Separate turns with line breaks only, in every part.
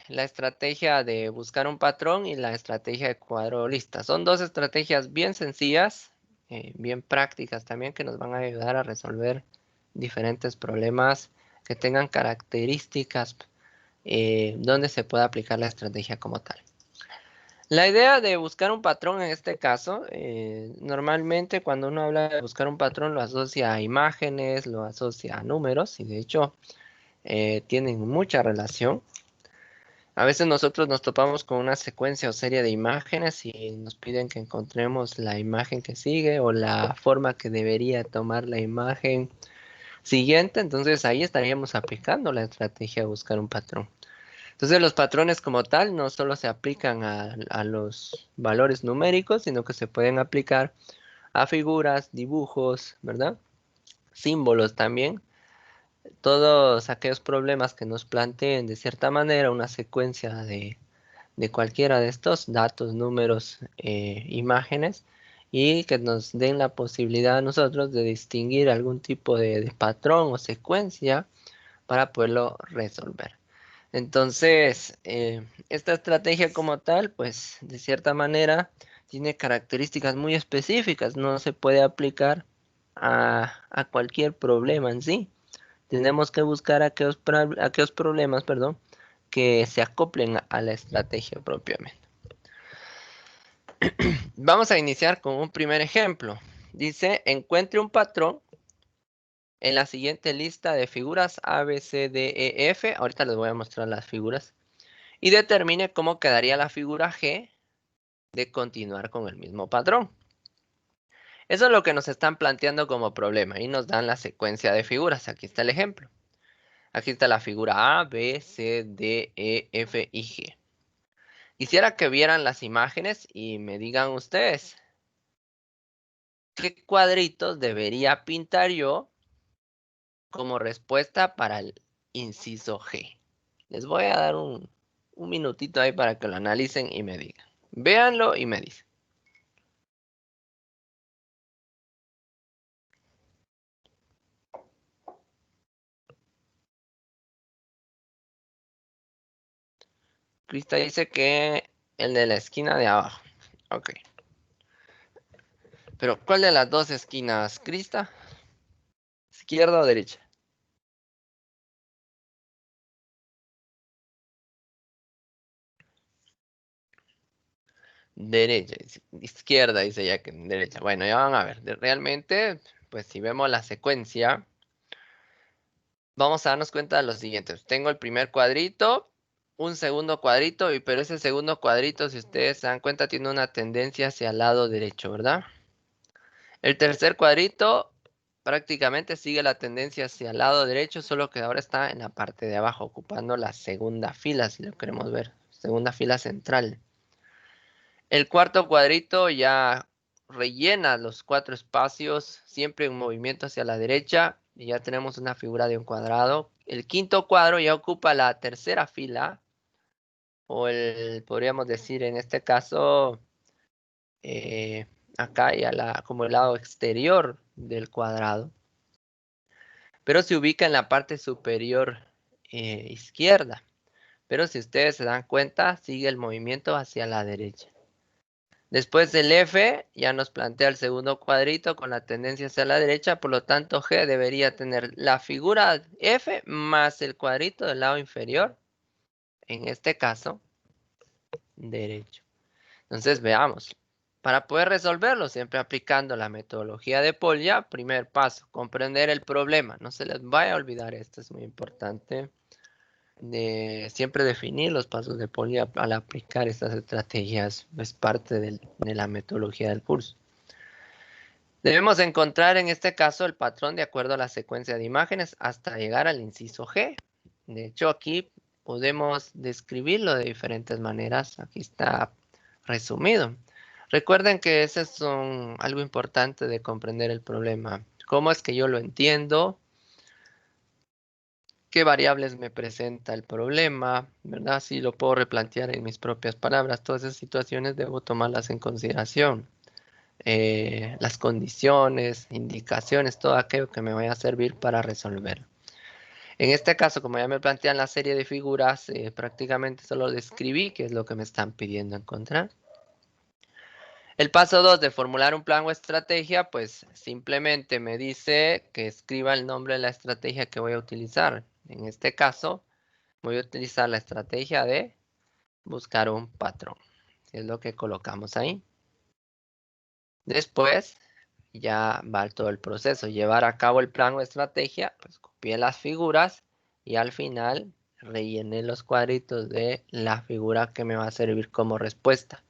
la estrategia de buscar un patrón y la estrategia de cuadro lista. Son dos estrategias bien sencillas, bien prácticas también, que nos van a ayudar a resolver diferentes problemas que tengan características donde se pueda aplicar la estrategia como tal. La idea de buscar un patrón en este caso, normalmente cuando uno habla de buscar un patrón lo asocia a imágenes, lo asocia a números y de hecho tienen mucha relación. A veces nosotros nos topamos con una secuencia o serie de imágenes y nos piden que encontremos la imagen que sigue o la forma que debería tomar la imagen siguiente. Entonces ahí estaríamos aplicando la estrategia de buscar un patrón. Entonces los patrones como tal no solo se aplican a los valores numéricos, sino que se pueden aplicar a figuras, dibujos, ¿verdad? Símbolos también. Todos aquellos problemas que nos planteen de cierta manera una secuencia de cualquiera de estos datos, números, imágenes y que nos den la posibilidad a nosotros de distinguir algún tipo de patrón o secuencia para poderlo resolver. Entonces, esta estrategia como tal, pues de cierta manera tiene características muy específicas, no se puede aplicar a cualquier problema en sí. Tenemos que buscar aquellos problemas, perdón, que se acoplen a la estrategia propiamente. Vamos a iniciar con un primer ejemplo. Dice, encuentre un patrón en la siguiente lista de figuras A, B, C, D, E, F. Ahorita les voy a mostrar las figuras. Y determine cómo quedaría la figura G de continuar con el mismo patrón. Eso es lo que nos están planteando como problema y nos dan la secuencia de figuras. Aquí está el ejemplo. Aquí está la figura A, B, C, D, E, F y G. Quisiera que vieran las imágenes y me digan ustedes, ¿qué cuadritos debería pintar yo como respuesta para el inciso G? Les voy a dar un minutito ahí para que lo analicen y me digan. Véanlo y me dicen. Crista dice que el de la esquina de abajo. Ok. Pero ¿cuál de las dos esquinas, Crista? ¿Izquierda o derecha? Derecha, izquierda, dice ya que derecha. Bueno, ya van a ver. Realmente, pues si vemos la secuencia, vamos a darnos cuenta de lo siguiente. Tengo el primer cuadrito, un segundo cuadrito, pero ese segundo cuadrito, si ustedes se dan cuenta, tiene una tendencia hacia el lado derecho, ¿verdad? El tercer cuadrito prácticamente sigue la tendencia hacia el lado derecho, solo que ahora está en la parte de abajo, ocupando la segunda fila, si lo queremos ver. Segunda fila central. El cuarto cuadrito ya rellena los 4 espacios, siempre en movimiento hacia la derecha, y ya tenemos una figura de un cuadrado. El quinto cuadro ya ocupa la tercera fila, o podríamos decir en este caso, acá ya como el lado exterior del cuadrado, pero se ubica en la parte superior izquierda. Pero si ustedes se dan cuenta, sigue el movimiento hacia la derecha. Después del F ya nos plantea el segundo cuadrito con la tendencia hacia la derecha, por lo tanto G debería tener la figura F más el cuadrito del lado inferior, en este caso, derecho. Entonces veamos, para poder resolverlo, siempre aplicando la metodología de Polya, primer paso, comprender el problema. No se les vaya a olvidar esto, es muy importante. Siempre definir los pasos de Polya al aplicar estas estrategias, es parte de la metodología del curso. Debemos encontrar en este caso el patrón de acuerdo a la secuencia de imágenes hasta llegar al inciso G. De hecho, aquí podemos describirlo de diferentes maneras. Aquí está resumido. Recuerden que ese es algo importante de comprender el problema. ¿Cómo es que yo lo entiendo? ¿Qué variables me presenta el problema? ¿Verdad? Si lo puedo replantear en mis propias palabras. Todas esas situaciones debo tomarlas en consideración. Las condiciones, indicaciones, todo aquello que me vaya a servir para resolver. En este caso, como ya me plantean la serie de figuras, prácticamente solo describí qué es lo que me están pidiendo encontrar. El paso 2 de formular un plan o estrategia, pues simplemente me dice que escriba el nombre de la estrategia que voy a utilizar. En este caso, voy a utilizar la estrategia de buscar un patrón. Es lo que colocamos ahí. Después, ya va todo el proceso. Llevar a cabo el plan o estrategia, pues copié las figuras y al final rellené los cuadritos de la figura que me va a servir como respuesta.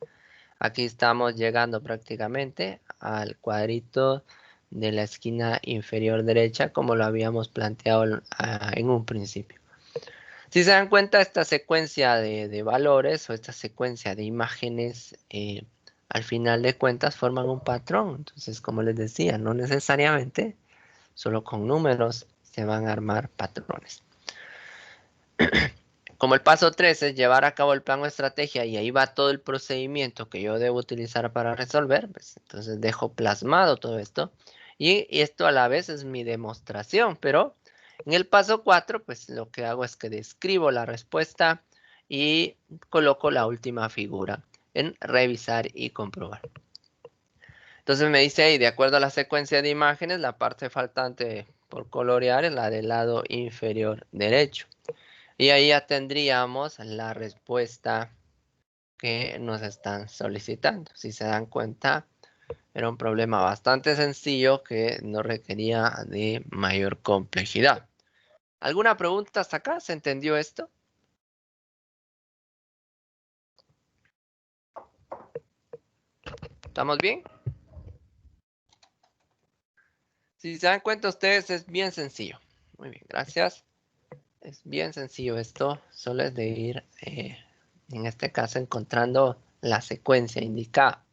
Aquí estamos llegando prácticamente al cuadrito de la esquina inferior derecha, como lo habíamos planteado en un principio. Si se dan cuenta, esta secuencia de valores o esta secuencia de imágenes, al final de cuentas forman un patrón. Entonces, como les decía, no necesariamente solo con números se van a armar patrones. Como el paso 3 es llevar a cabo el plan o estrategia y ahí va todo el procedimiento que yo debo utilizar para resolver, pues entonces dejo plasmado todo esto. Y esto a la vez es mi demostración, pero en el paso 4 pues lo que hago es que describo la respuesta y coloco la última figura en revisar y comprobar. Entonces me dice ahí, de acuerdo a la secuencia de imágenes, la parte faltante por colorear es la del lado inferior derecho. Y ahí ya tendríamos la respuesta que nos están solicitando. Si se dan cuenta, era un problema bastante sencillo que no requería de mayor complejidad. ¿Alguna pregunta hasta acá? ¿Se entendió esto? ¿Estamos bien? Si se dan cuenta ustedes, es bien sencillo. Muy bien, gracias. Es bien sencillo esto. Solo es de ir, en este caso, encontrando la secuencia indicada.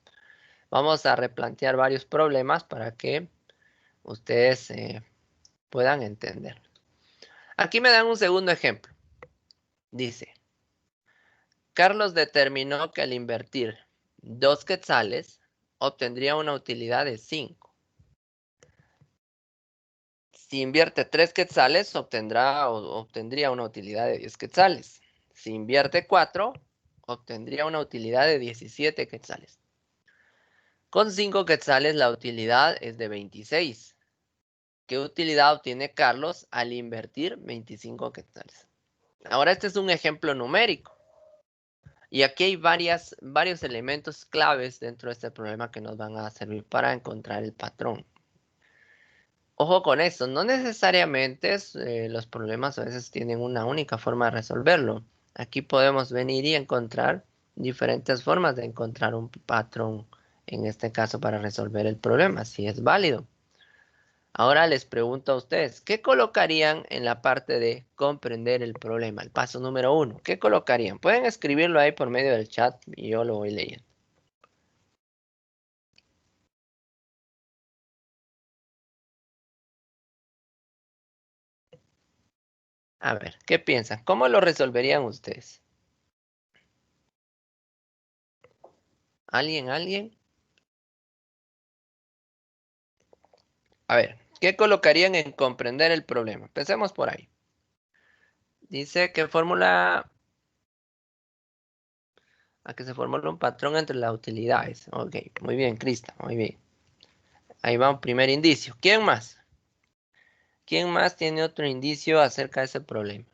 Vamos a replantear varios problemas para que ustedes puedan entender. Aquí me dan un segundo ejemplo. Dice, Carlos determinó que al invertir 2 quetzales obtendría una utilidad de 5. Si invierte 3 quetzales obtendría una utilidad de 10 quetzales. Si invierte 4, obtendría una utilidad de 17 quetzales. Con 5 quetzales la utilidad es de 26. ¿Qué utilidad obtiene Carlos al invertir 25 quetzales? Ahora este es un ejemplo numérico. Y aquí hay varios elementos claves dentro de este problema que nos van a servir para encontrar el patrón. Ojo con esto, no necesariamente los problemas a veces tienen una única forma de resolverlo. Aquí podemos venir y encontrar diferentes formas de encontrar un patrón, en este caso para resolver el problema, si es válido. Ahora les pregunto a ustedes, ¿qué colocarían en la parte de comprender el problema? El paso número 1, ¿qué colocarían? Pueden escribirlo ahí por medio del chat y yo lo voy leyendo. A ver, ¿qué piensan? ¿Cómo lo resolverían ustedes? ¿Alguien? ¿Alguien? A ver, ¿qué colocarían en comprender el problema? Empecemos por ahí. Dice que fórmula, a que se formula un patrón entre las utilidades. Ok, muy bien, Crista, muy bien. Ahí va un primer indicio. ¿Quién más? ¿Quién más tiene otro indicio acerca de ese problema?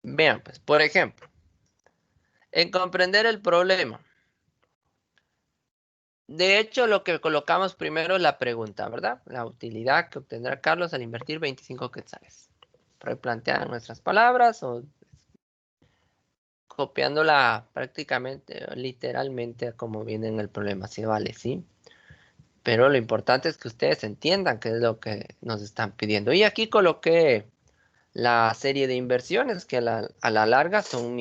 Vean, pues, por ejemplo, en comprender el problema. De hecho, lo que colocamos primero es la pregunta, ¿verdad? La utilidad que obtendrá Carlos al invertir 25 quetzales. Replantear nuestras palabras o copiándola prácticamente, literalmente como viene en el problema, sí vale, sí. Pero lo importante es que ustedes entiendan qué es lo que nos están pidiendo. Y aquí coloqué la serie de inversiones que a la larga son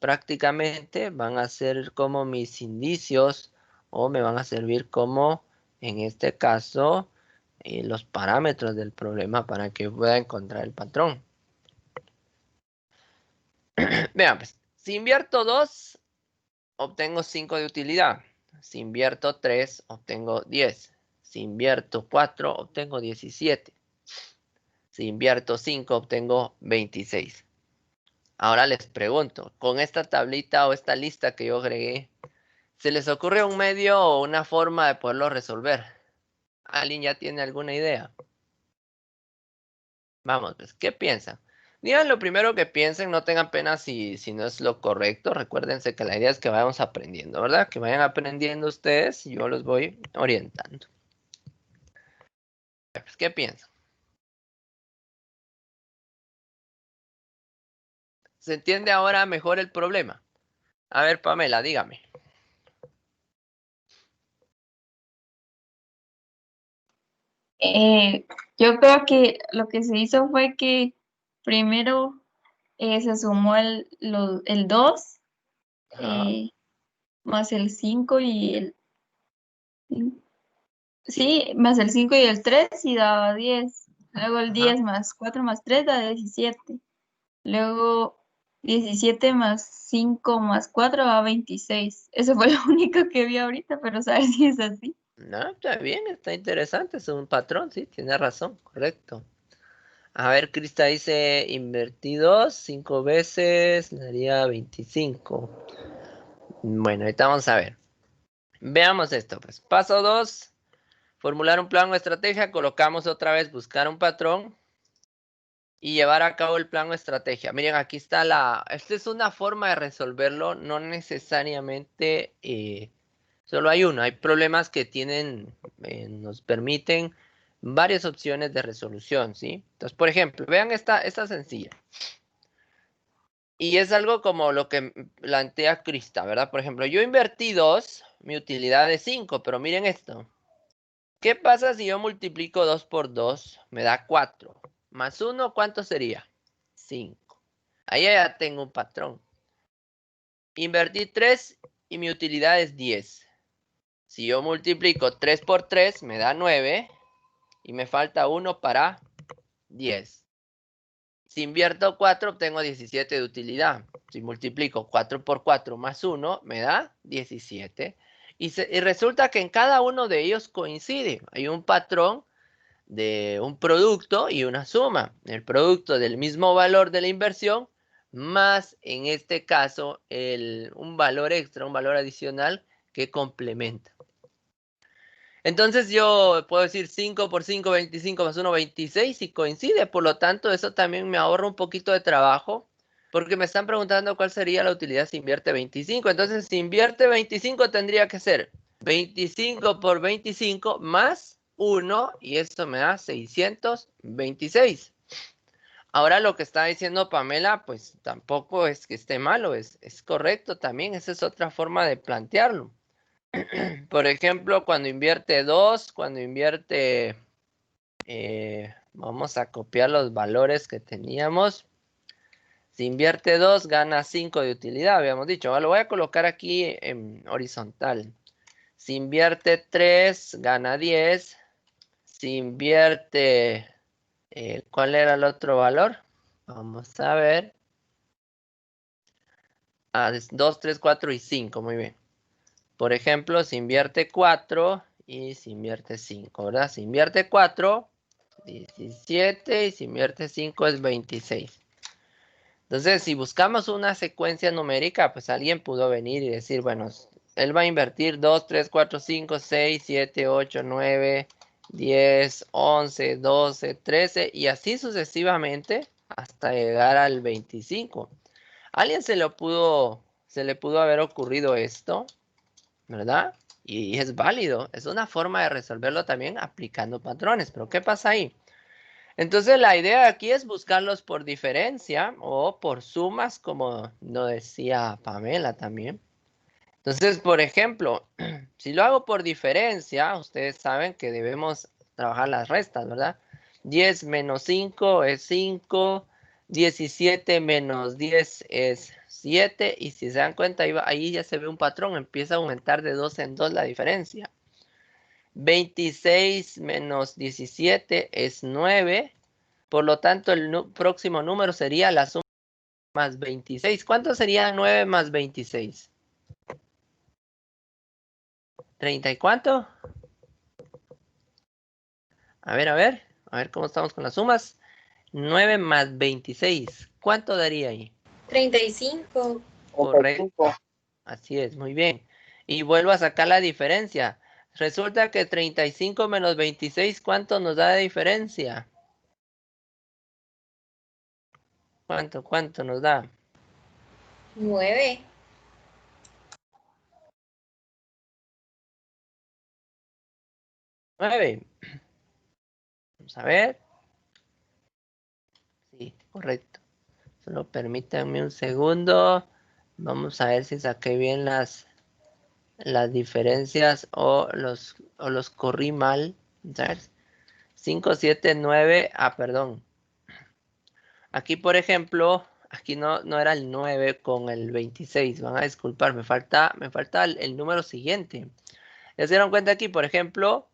prácticamente van a ser como mis indicios o me van a servir como, en este caso, los parámetros del problema para que pueda encontrar el patrón. Vean, pues, si invierto 2, obtengo 5 de utilidad. Si invierto 3, obtengo 10. Si invierto 4, obtengo 17. Si invierto 5, obtengo 26. Ahora les pregunto, con esta tablita o esta lista que yo agregué, ¿se les ocurre un medio o una forma de poderlo resolver? ¿Alguien ya tiene alguna idea? Vamos, pues, ¿qué piensan? Digan lo primero que piensen, no tengan pena si no es lo correcto. Recuérdense que la idea es que vayamos aprendiendo, ¿verdad? Que vayan aprendiendo ustedes y yo los voy orientando. Pues, ¿qué piensan? ¿Se entiende ahora mejor el problema? A ver, Pamela, dígame.
Eh, yo creo que lo que se hizo fue que primero se sumó el 2
Ajá.
más el 5 y sí, más el 5 y el 3 y daba 10. Luego el
Ajá.
10 más 4 más 3 da 17. Luego 17 más 5 más 4 da 26. Eso fue lo único que vi ahorita, pero saber si es así.
No, está bien, está interesante, es un patrón, sí, tiene razón, correcto. A ver, Crista dice invertidos 5 veces, le daría 25. Bueno, ahorita vamos a ver. Veamos esto, pues. Paso 2, formular un plan o estrategia, colocamos otra vez buscar un patrón y llevar a cabo el plan o estrategia. Miren, aquí está esta es una forma de resolverlo, no necesariamente solo hay uno. Hay problemas que nos permiten varias opciones de resolución, ¿sí? Entonces, por ejemplo, vean esta sencilla. Y es algo como lo que plantea Krista, ¿verdad? Por ejemplo, yo invertí 2, mi utilidad es 5, pero miren esto. ¿Qué pasa si yo multiplico 2 por 2? Me da 4. Más 1, ¿cuánto sería? 5. Ahí ya tengo un patrón. Invertí 3 y mi utilidad es 10. Si yo multiplico 3 por 3, me da 9 y me falta 1 para 10. Si invierto 4, obtengo 17 de utilidad. Si multiplico 4 por 4 más 1, me da 17. Y resulta que en cada uno de ellos coincide. Hay un patrón de un producto y una suma. El producto del mismo valor de la inversión más, en este caso, un valor extra, un valor adicional que complementa. Entonces yo puedo decir 5 por 5, 25 más 1, 26 y coincide. Por lo tanto, eso también me ahorra un poquito de trabajo porque me están preguntando cuál sería la utilidad si invierte 25. Entonces, si invierte 25 tendría que ser 25 por 25 más 1 y esto me da 626. Ahora lo que está diciendo Pamela, pues tampoco es que esté malo, es correcto también. Esa es otra forma de plantearlo. Por ejemplo, cuando invierte 2, cuando invierte, vamos a copiar los valores que teníamos. Si invierte 2, gana 5 de utilidad, habíamos dicho. Lo voy a colocar aquí en horizontal. Si invierte 3, gana 10. Si invierte, ¿cuál era el otro valor? Vamos a ver. 2, 3, 4 y 5, muy bien. Por ejemplo, si invierte 4 y si invierte 5, ¿verdad? Si invierte 4, 17 y si invierte 5 es 26. Entonces, si buscamos una secuencia numérica, pues alguien pudo venir y decir, bueno, él va a invertir 2, 3, 4, 5, 6, 7, 8, 9, 10, 11, 12, 13 y así sucesivamente hasta llegar al 25. ¿A alguien se le pudo haber ocurrido esto? ¿Verdad? Y es válido, es una forma de resolverlo también aplicando patrones, pero ¿qué pasa ahí? Entonces la idea aquí es buscarlos por diferencia o por sumas, como lo decía Pamela también. Entonces, por ejemplo, si lo hago por diferencia, ustedes saben que debemos trabajar las restas, ¿verdad? 10 menos 5 es 5, 17 menos 10 es 7, y si se dan cuenta, ahí ya se ve un patrón, empieza a aumentar de 2 en 2 la diferencia. 26 menos 17 es 9, por lo tanto el próximo número sería la suma más 26. ¿Cuánto sería 9 más 26? ¿30 y cuánto? A ver cómo estamos con las sumas. 9 más 26. ¿Cuánto daría ahí?
35.
Correcto. Así es, muy bien. Y vuelvo a sacar la diferencia. Resulta que 35 menos 26, ¿cuánto nos da de diferencia? ¿Cuánto nos da?
9.
9. Vamos a ver. Sí, correcto. Solo permítanme un segundo. Vamos a ver si saqué bien las diferencias o los corrí mal. ¿Sabes? 5, 7, 9. Ah, perdón. Aquí, por ejemplo, aquí no era el 9 con el 26. Van a disculpar, me falta el número siguiente. ¿Ya se dieron cuenta aquí? Por ejemplo,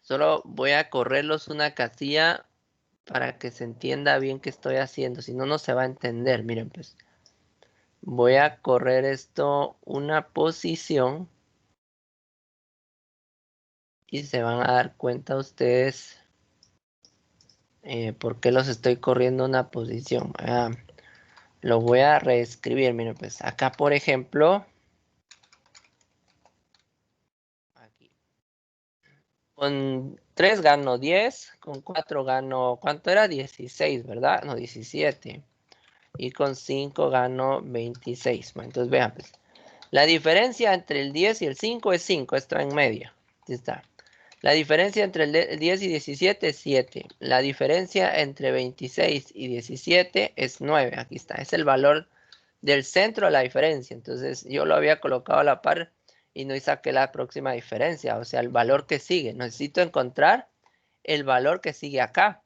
solo voy a correrlos una casilla para que se entienda bien qué estoy haciendo. Si no, no se va a entender. Miren, pues voy a correr esto una posición y se van a dar cuenta ustedes por qué los estoy corriendo una posición. Lo voy a reescribir. Miren, pues acá, por ejemplo, aquí. Con 3 gano 10, con 4 gano, ¿cuánto era? 16, ¿verdad? No, 17. Y con 5 gano 26. Bueno, entonces vean, pues, la diferencia entre el 10 y el 5 es 5, está en medio. Aquí está. La diferencia entre el 10 y 17 es 7. La diferencia entre 26 y 17 es 9. Aquí está. Es el valor del centro de la diferencia. Entonces yo lo había colocado a la par y no saqué la próxima diferencia. O sea, el valor que sigue. Necesito encontrar el valor que sigue acá.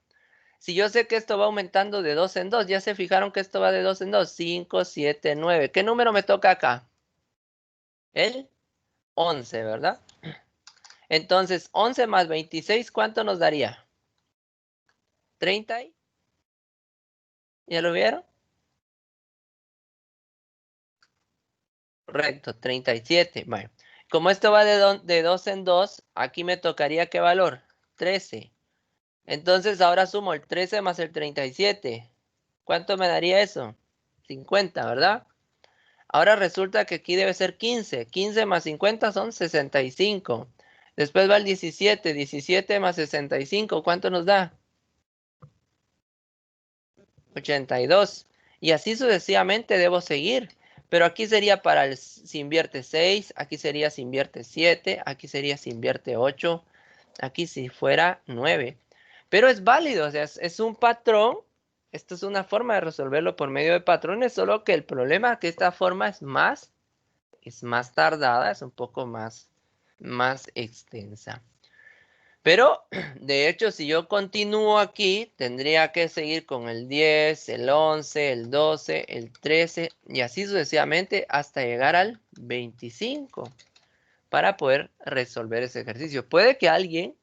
Si yo sé que esto va aumentando de 2 en 2, ya se fijaron que esto va de 2 en 2. 5, 7, 9. ¿Qué número me toca acá? El 11, ¿verdad? Entonces, 11 más 26, ¿cuánto nos daría? 30. ¿Ya lo vieron? Correcto, 37. Bueno, como esto va de 2 en 2, aquí me tocaría ¿qué valor? 13. Entonces ahora sumo el 13 más el 37. ¿Cuánto me daría eso? 50, ¿verdad? Ahora resulta que aquí debe ser 15. 15 más 50 son 65. Después va el 17. 17 más 65, ¿cuánto nos da? 82. Y así sucesivamente debo seguir. Pero aquí sería para el si invierte 6, aquí sería si invierte 7, aquí sería si invierte 8, aquí si fuera 9. Pero es válido, o sea, es un patrón. Esto es una forma de resolverlo por medio de patrones, solo que el problema es que esta forma es más tardada, es un poco más extensa. Pero, de hecho, si yo continúo aquí, tendría que seguir con el 10, el 11, el 12, el 13 y así sucesivamente hasta llegar al 25 para poder resolver ese ejercicio. Puede que alguien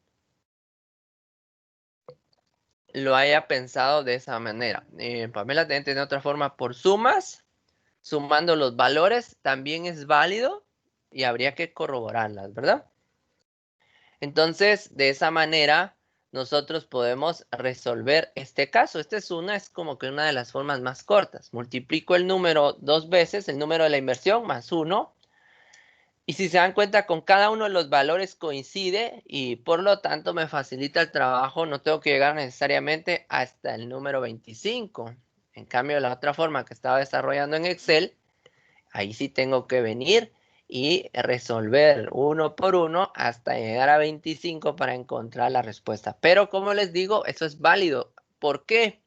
lo haya pensado de esa manera. Pamela tiene de otra forma por sumas, sumando los valores también es válido y habría que corroborarlas, ¿verdad? Entonces, de esa manera, nosotros podemos resolver este caso. Esta es como que una de las formas más cortas. Multiplico el número 2 veces, el número de la inversión, más 1. Y si se dan cuenta, con cada uno de los valores coincide y por lo tanto me facilita el trabajo. No tengo que llegar necesariamente hasta el número 25. En cambio, la otra forma que estaba desarrollando en Excel, ahí sí tengo que venir y resolver uno por uno hasta llegar a 25 para encontrar la respuesta. Pero como les digo, eso es válido. ¿Por qué?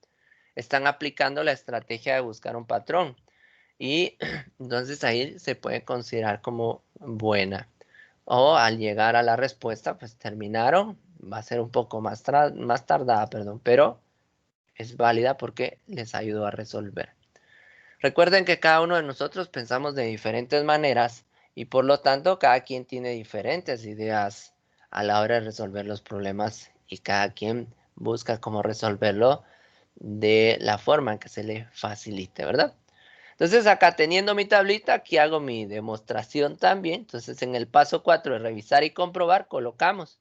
Están aplicando la estrategia de buscar un patrón. Y entonces ahí se puede considerar como buena. O al llegar a la respuesta, pues terminaron. Va a ser un poco más tardada, perdón, pero es válida porque les ayudó a resolver. Recuerden que cada uno de nosotros pensamos de diferentes maneras y por lo tanto cada quien tiene diferentes ideas a la hora de resolver los problemas y cada quien busca cómo resolverlo de la forma en que se le facilite, ¿verdad? Entonces acá teniendo mi tablita, aquí hago mi demostración también. Entonces en el paso 4 de revisar y comprobar, colocamos.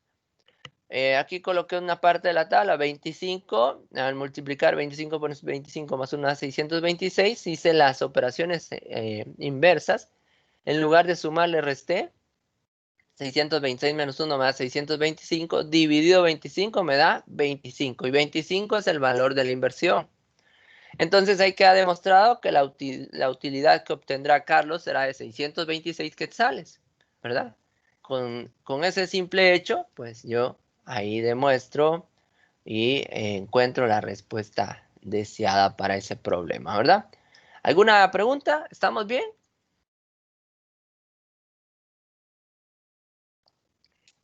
Aquí coloqué una parte de la tabla, 25. Al multiplicar 25 por 25 más 1 da 626. Hice las operaciones inversas. En lugar de sumar, le resté. 626 menos 1 me da 625. Dividido 25 me da 25. Y 25 es el valor de la inversión. Entonces ahí queda demostrado que la utilidad que obtendrá Carlos será de 626 quetzales, ¿verdad? Con ese simple hecho, pues yo ahí demuestro y encuentro la respuesta deseada para ese problema, ¿verdad? ¿Alguna pregunta? ¿Estamos bien?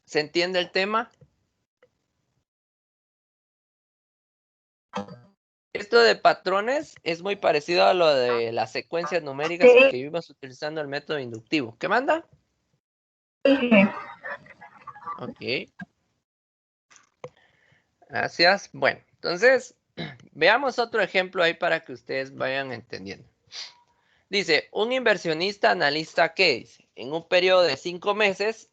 ¿Se entiende el tema? Esto de patrones es muy parecido a lo de las secuencias numéricas que vivimos utilizando el método inductivo. ¿Qué manda? Ok. Gracias. Bueno, entonces veamos otro ejemplo ahí para que ustedes vayan entendiendo. Dice, un inversionista analista que dice, en un periodo de 5 meses,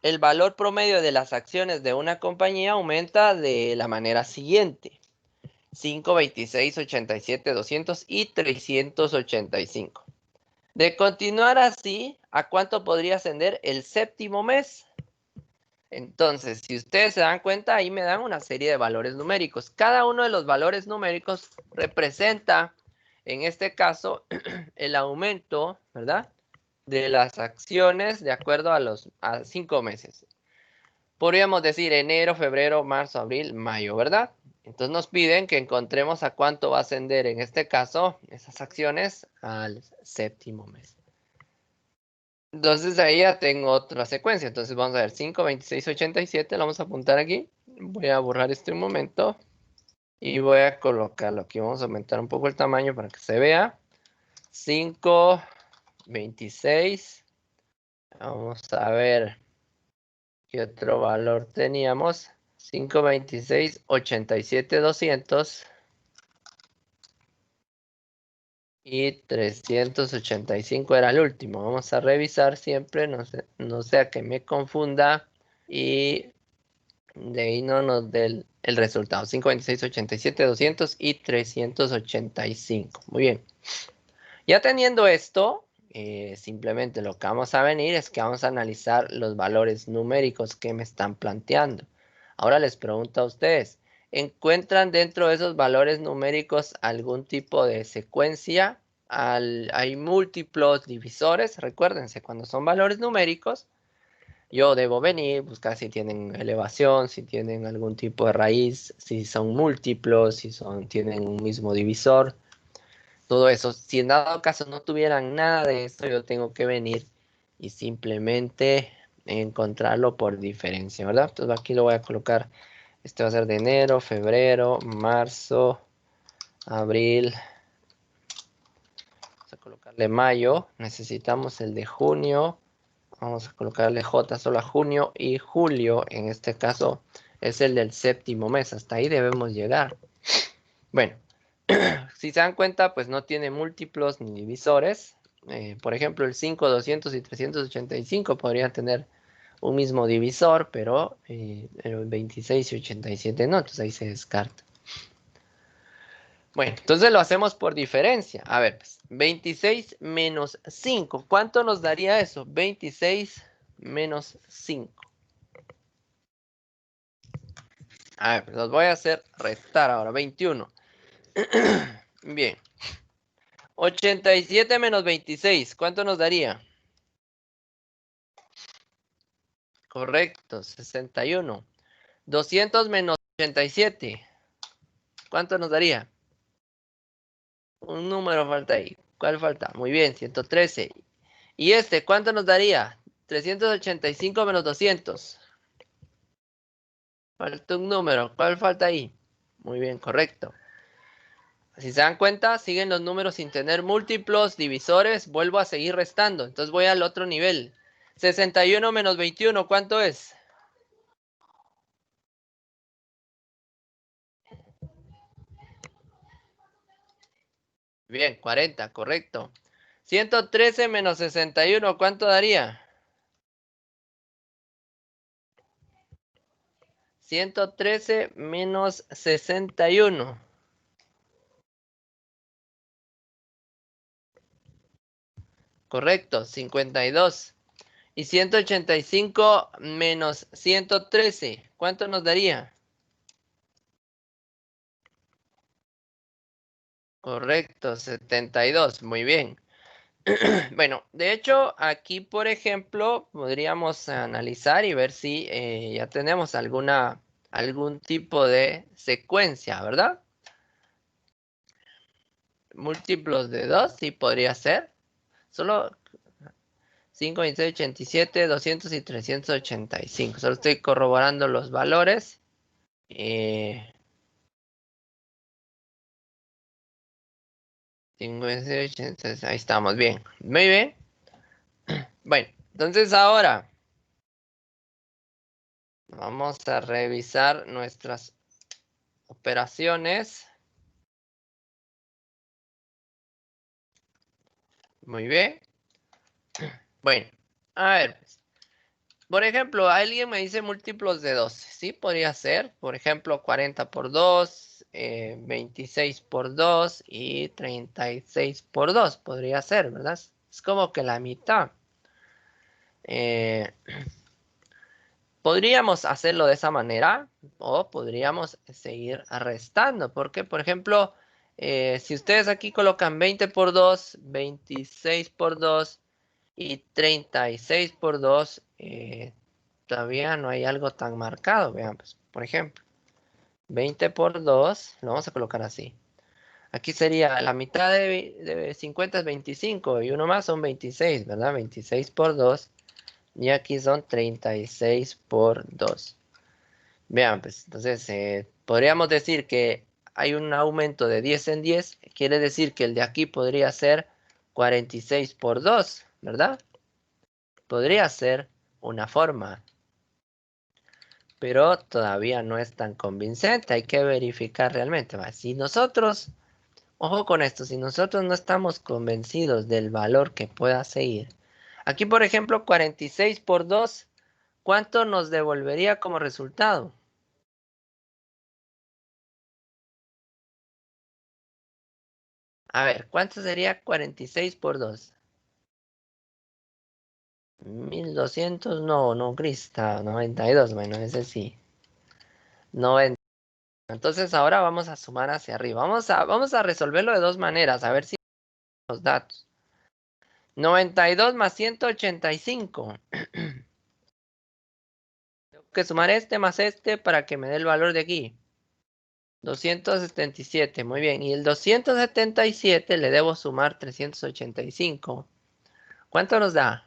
el valor promedio de las acciones de una compañía aumenta de la manera siguiente. 5, 26, 87, 200 y 385. De continuar así, ¿a cuánto podría ascender el séptimo mes? Entonces, si ustedes se dan cuenta, ahí me dan una serie de valores numéricos. Cada uno de los valores numéricos representa, en este caso, el aumento, ¿verdad?, de las acciones de acuerdo a 5 meses. Podríamos decir enero, febrero, marzo, abril, mayo, ¿verdad? Entonces nos piden que encontremos a cuánto va a ascender, en este caso, esas acciones al séptimo mes. Entonces ahí ya tengo otra secuencia. Entonces vamos a ver 5, 26, 87. Lo vamos a apuntar aquí. Voy a borrar este un momento. Y voy a colocarlo aquí. Vamos a aumentar un poco el tamaño para que se vea. 5, 26. Vamos a ver qué otro valor teníamos. 5, 26, 87, 200. Y 385 era el último. Vamos a revisar siempre. No sea que me confunda. Y de ahí no nos dé el resultado. 5, 26, 87, 200 y 385. Muy bien. Ya teniendo esto, simplemente lo que vamos a venir es que vamos a analizar los valores numéricos que me están planteando. Ahora les pregunto a ustedes, ¿encuentran dentro de esos valores numéricos algún tipo de secuencia? Hay múltiplos divisores. Recuérdense, cuando son valores numéricos, yo debo venir, buscar si tienen elevación, si tienen algún tipo de raíz, si son múltiplos, si tienen un mismo divisor, todo eso. Si en dado caso no tuvieran nada de esto, yo tengo que venir y simplemente encontrarlo por diferencia, ¿verdad? Entonces aquí lo voy a colocar, este va a ser de enero, febrero, marzo, abril, vamos a colocarle mayo, necesitamos el de junio. Vamos a colocarle J solo a junio y julio, en este caso, es el del séptimo mes. Hasta ahí debemos llegar. Bueno, si se dan cuenta, pues no tiene múltiplos ni divisores. Por ejemplo, el 5, 200 y 385 podrían tener un mismo divisor, pero el 26 y 87 no, entonces ahí se descarta. Bueno, entonces lo hacemos por diferencia. A ver, pues, 26 menos 5. ¿Cuánto nos daría eso? 26 menos 5. A ver, pues los voy a hacer restar ahora. 21. Bien. 87 menos 26. ¿Cuánto nos daría? Correcto, 61. 200 menos 87. ¿Cuánto nos daría? Un número falta ahí. ¿Cuál falta? Muy bien, 113. ¿Y este cuánto nos daría? 385 menos 200. Falta un número. ¿Cuál falta ahí? Muy bien, correcto. Si se dan cuenta, siguen los números sin tener múltiplos, divisores. Vuelvo a seguir restando. Entonces voy al otro nivel. 61 menos 21, ¿cuánto es? Bien, 40, correcto. 113 menos 61, ¿cuánto daría? 113 menos 61. Correcto, 52. Y 185 menos 113, ¿cuánto nos daría? Correcto, 72, muy bien. Bueno, de hecho, aquí, por ejemplo, podríamos analizar y ver si ya tenemos algún tipo de secuencia, ¿verdad? Múltiplos de 2, sí podría ser. Solo 5, 26, 87, 200 y 385. Solo estoy corroborando los valores. Eh, 5, 26, 86, ahí estamos, bien. Muy bien. Bueno, entonces ahora vamos a revisar nuestras operaciones. Muy bien. Bueno, a ver, pues, por ejemplo, alguien me dice múltiplos de 12. Sí, podría ser, por ejemplo, 40 por 2, 26 por 2 y 36 por 2. Podría ser, ¿verdad? Es como que la mitad. Eh, Podríamos hacerlo de esa manera o podríamos seguir restando. Porque, por ejemplo, si ustedes aquí colocan 20 por 2, 26 por 2 y 36 por 2, todavía no hay algo tan marcado. Vean, pues, por ejemplo, 20 por 2, lo vamos a colocar así. Aquí sería la mitad de 50 es 25 y uno más son 26, ¿verdad? 26 por 2 y aquí son 36 por 2. Vean, pues, entonces podríamos decir que hay un aumento de 10 en 10, quiere decir que el de aquí podría ser 46 por 2, ¿verdad? Podría ser una forma, pero todavía no es tan convincente, hay que verificar realmente. ¿Va? Si nosotros, ojo con esto, si nosotros no estamos convencidos del valor que pueda seguir, aquí por ejemplo 46 por 2, ¿cuánto nos devolvería como resultado? A ver, ¿cuánto sería 46 por 2? 1200, no, no, Crista, 92, bueno, ese sí. 90. Entonces ahora vamos a sumar hacia arriba. Vamos a resolverlo de dos maneras, a ver si los datos. 92 más 185. Tengo que sumar este más este para que me dé el valor de aquí. 277, muy bien. Y el 277 le debo sumar 385. ¿Cuánto nos da?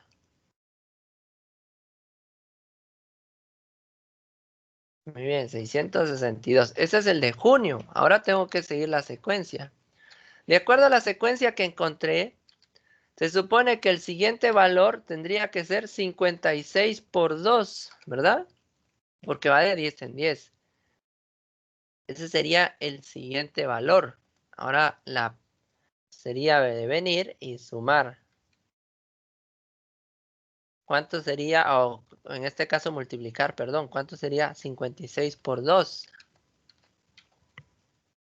Muy bien, 662. Ese es el de junio. Ahora tengo que seguir la secuencia. De acuerdo a la secuencia que encontré, se supone que el siguiente valor tendría que ser 56 por 2, ¿verdad? Porque va de 10 en 10. Ese sería el siguiente valor. Ahora sería de venir y sumar. ¿Cuánto sería, o en este caso multiplicar, perdón, cuánto sería 56 por 2?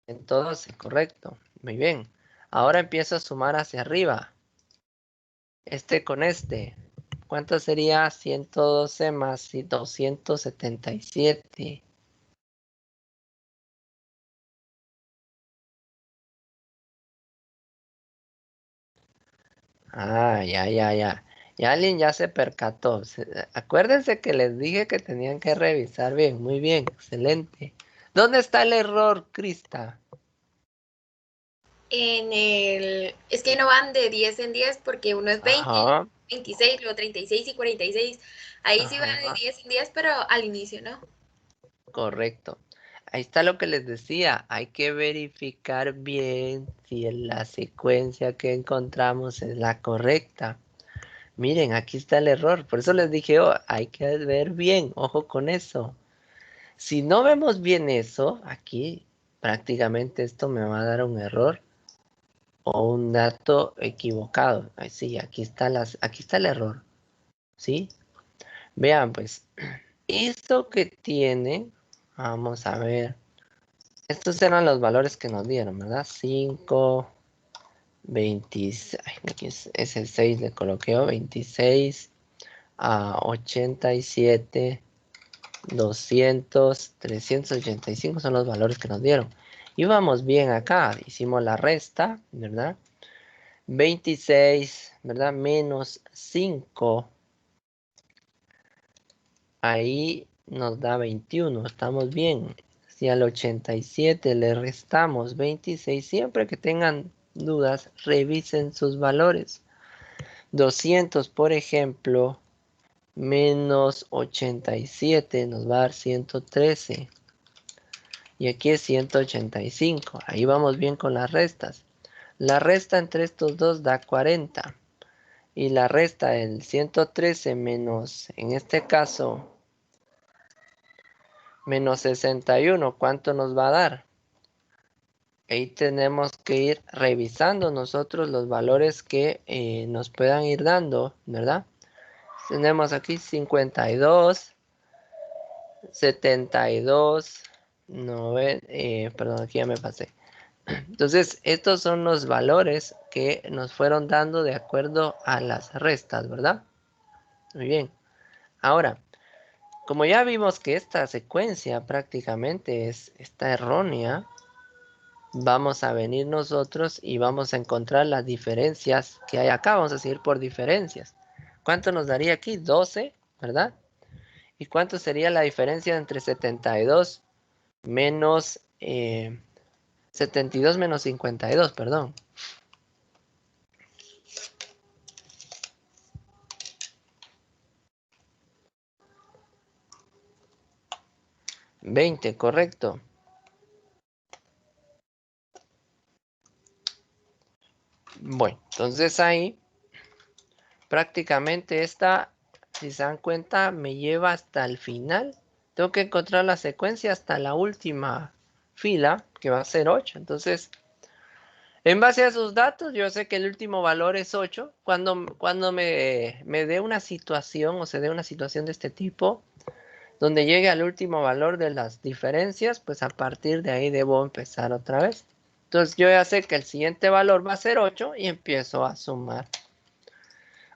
112, correcto. Muy bien. Ahora empiezo a sumar hacia arriba. Este con este. ¿Cuánto sería 112 más 277? Ah, ya, ya, ya. Y alguien ya se percató. Acuérdense que les dije que tenían que revisar bien. Muy bien, excelente. ¿Dónde está el error, Crista?
Es que no van de 10 en 10 porque uno es 20,
Ajá,
26, luego 36 y 46. Ahí sí va de
ajá,
10 en 10, pero al inicio, ¿no?
correcto. Ahí está lo que les decía. Hay que verificar bien si la secuencia que encontramos es la correcta. Miren, aquí está el error. Por eso les dije, oh, hay que ver bien. Ojo con eso. Si no vemos bien eso, aquí prácticamente esto me va a dar un error o un dato equivocado. Sí, aquí está el error. ¿Sí? Vean, pues, esto que tiene, vamos a ver. Estos eran los valores que nos dieron, ¿verdad? 5, 26, aquí es el 6 le coloqué, 26, a 87, 200, 385 son los valores que nos dieron. Íbamos bien acá, hicimos la resta, ¿verdad? 26, ¿verdad? Menos 5. Ahí nos da 21, estamos bien. Si al 87 le restamos 26, siempre que tengan dudas, revisen sus valores. 200, por ejemplo, menos 87 nos va a dar 113. Y aquí es 185. Ahí vamos bien con las restas. La resta entre estos dos da 40. Y la resta del 113 menos, en este caso, menos 61, ¿cuánto nos va a dar? Ahí tenemos que ir revisando nosotros los valores que nos puedan ir dando, ¿verdad? Tenemos aquí 52, 72, perdón, aquí ya me pasé. Entonces, estos son los valores que nos fueron dando de acuerdo a las restas, ¿verdad? Muy bien. Ahora, como ya vimos que esta secuencia prácticamente está errónea, vamos a venir nosotros y vamos a encontrar las diferencias que hay acá. Vamos a seguir por diferencias. ¿Cuánto nos daría aquí? 12, ¿verdad? ¿Y cuánto sería la diferencia entre 72 menos 72 menos 52, perdón? 20, correcto. Bueno, entonces ahí prácticamente esta, si se dan cuenta, me lleva hasta el final. Tengo que encontrar la secuencia hasta la última fila, que va a ser 8. Entonces, en base a esos datos, yo sé que el último valor es 8. Cuando me dé una situación o se dé una situación de este tipo, donde llegue al último valor de las diferencias, pues a partir de ahí debo empezar otra vez. Entonces yo ya sé que el siguiente valor va a ser 8 y empiezo a sumar.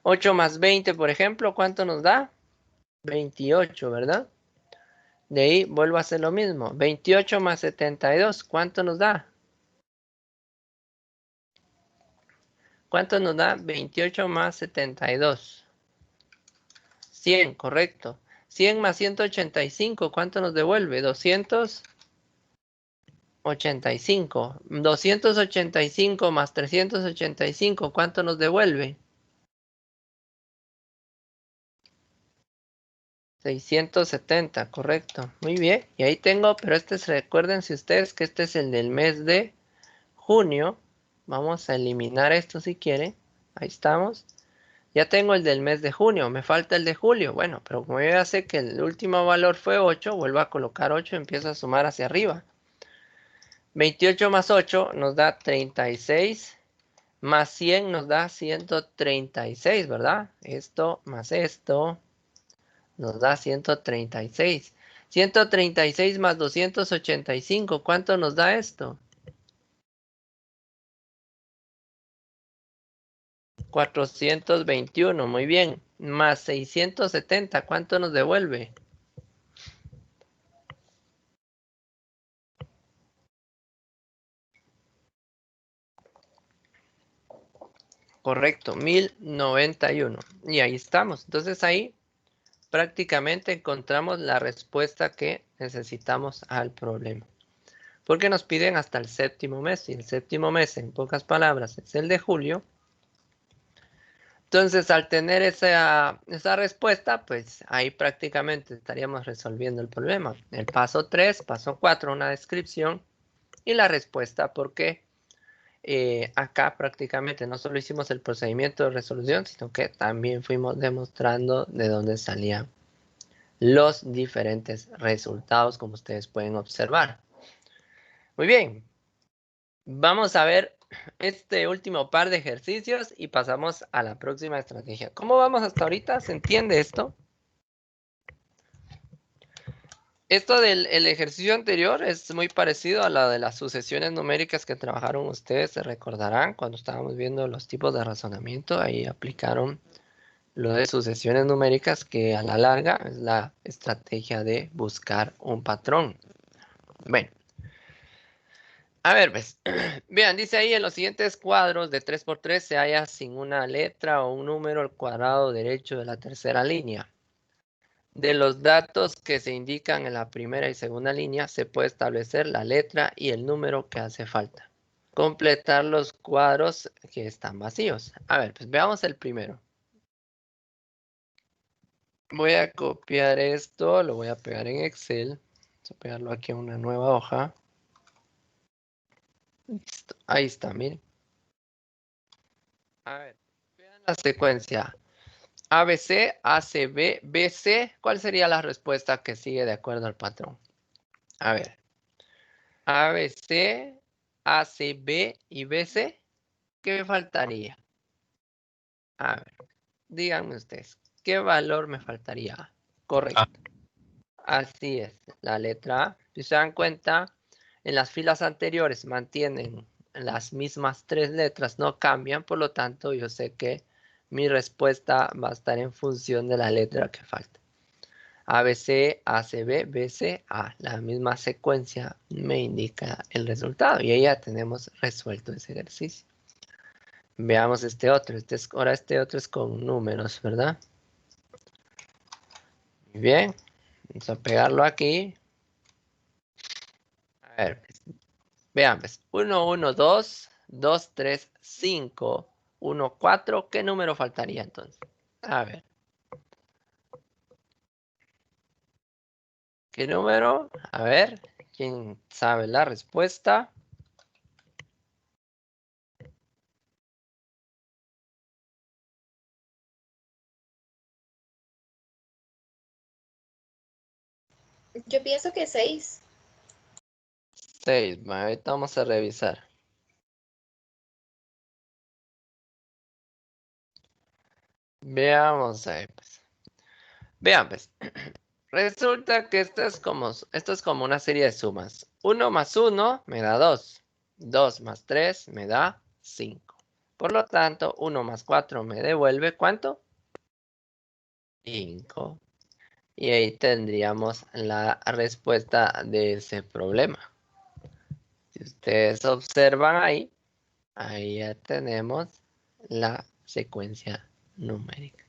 8 más 20, por ejemplo, ¿cuánto nos da? 28, ¿verdad? De ahí vuelvo a hacer lo mismo. 28 más 72, ¿cuánto nos da? ¿Cuánto nos da 28 más 72? 100, correcto. 100 más 185, ¿cuánto nos devuelve? 285. 285 más 385, ¿cuánto nos devuelve? 670, correcto. Muy bien. Y ahí tengo, pero recuérdense ustedes que este es el del mes de junio. Vamos a eliminar esto si quieren. Ahí estamos. Ya tengo el del mes de junio. Me falta el de julio. Bueno, pero como yo ya sé que el último valor fue 8, vuelvo a colocar 8 y empiezo a sumar hacia arriba. 28 más 8 nos da 36. Más 100 nos da 136, ¿verdad? Esto más esto nos da 136. 136 más 285, ¿cuánto nos da esto? 421, muy bien. Más 670, ¿cuánto nos devuelve? Correcto, 1091. Y ahí estamos. Entonces ahí prácticamente encontramos la respuesta que necesitamos al problema. Porque nos piden hasta el séptimo mes. Y el séptimo mes, en pocas palabras, es el de julio. Entonces, al tener esa respuesta, pues ahí prácticamente estaríamos resolviendo el problema. El paso 3, paso 4, una descripción y la respuesta, porque acá prácticamente no solo hicimos el procedimiento de resolución, sino que también fuimos demostrando de dónde salían los diferentes resultados, como ustedes pueden observar. Muy bien, vamos a ver este último par de ejercicios y pasamos a la próxima estrategia. ¿Cómo vamos hasta ahorita? ¿Se entiende esto? Esto del el ejercicio anterior es muy parecido a la de las sucesiones numéricas que trabajaron ustedes, se recordarán cuando estábamos viendo los tipos de razonamiento, ahí aplicaron lo de sucesiones numéricas que a la larga es la estrategia de buscar un patrón. Bueno, a ver, pues, vean, dice ahí en los siguientes cuadros de 3 por 3 se halla sin una letra o un número al cuadrado derecho de la tercera línea. De los datos que se indican en la primera y segunda línea, se puede establecer la letra y el número que hace falta. Completar los cuadros que están vacíos. A ver, pues veamos el primero. Voy a copiar esto, lo voy a pegar en Excel. Vamos a pegarlo aquí a una nueva hoja. Listo. Ahí está, miren. A ver, vean la secuencia. ABC, ACB, BC. ¿Cuál sería la respuesta que sigue de acuerdo al patrón? A ver. ABC, ACB y BC. ¿Qué me faltaría? A ver, díganme ustedes. ¿Qué valor me faltaría? Correcto. Así es, la letra A. Si se dan cuenta, en las filas anteriores mantienen las mismas 3 letras, no cambian, por lo tanto yo sé que mi respuesta va a estar en función de la letra que falta. ABC, ACB, BC, A. La misma secuencia me indica el resultado y ahí ya tenemos resuelto ese ejercicio. Veamos este otro. Ahora este otro es con números, ¿verdad? Muy bien. Vamos a pegarlo aquí. A ver, vean, pues, 1, 1, 2, 2, 3, 5, 1, 4. ¿Qué número faltaría entonces? A ver. ¿Qué número? A ver, ¿quién sabe la respuesta?
Yo pienso que 6.
6. Ahorita vamos a revisar. Veamos ahí, pues. Vean, pues. Resulta que esto es como una serie de sumas. 1 más 1 me da 2. 2 más 3 me da 5. Por lo tanto, 1 más 4 me devuelve, ¿cuánto? 5. Y ahí tendríamos la respuesta de ese problema. Si ustedes observan ahí ya tenemos la secuencia numérica.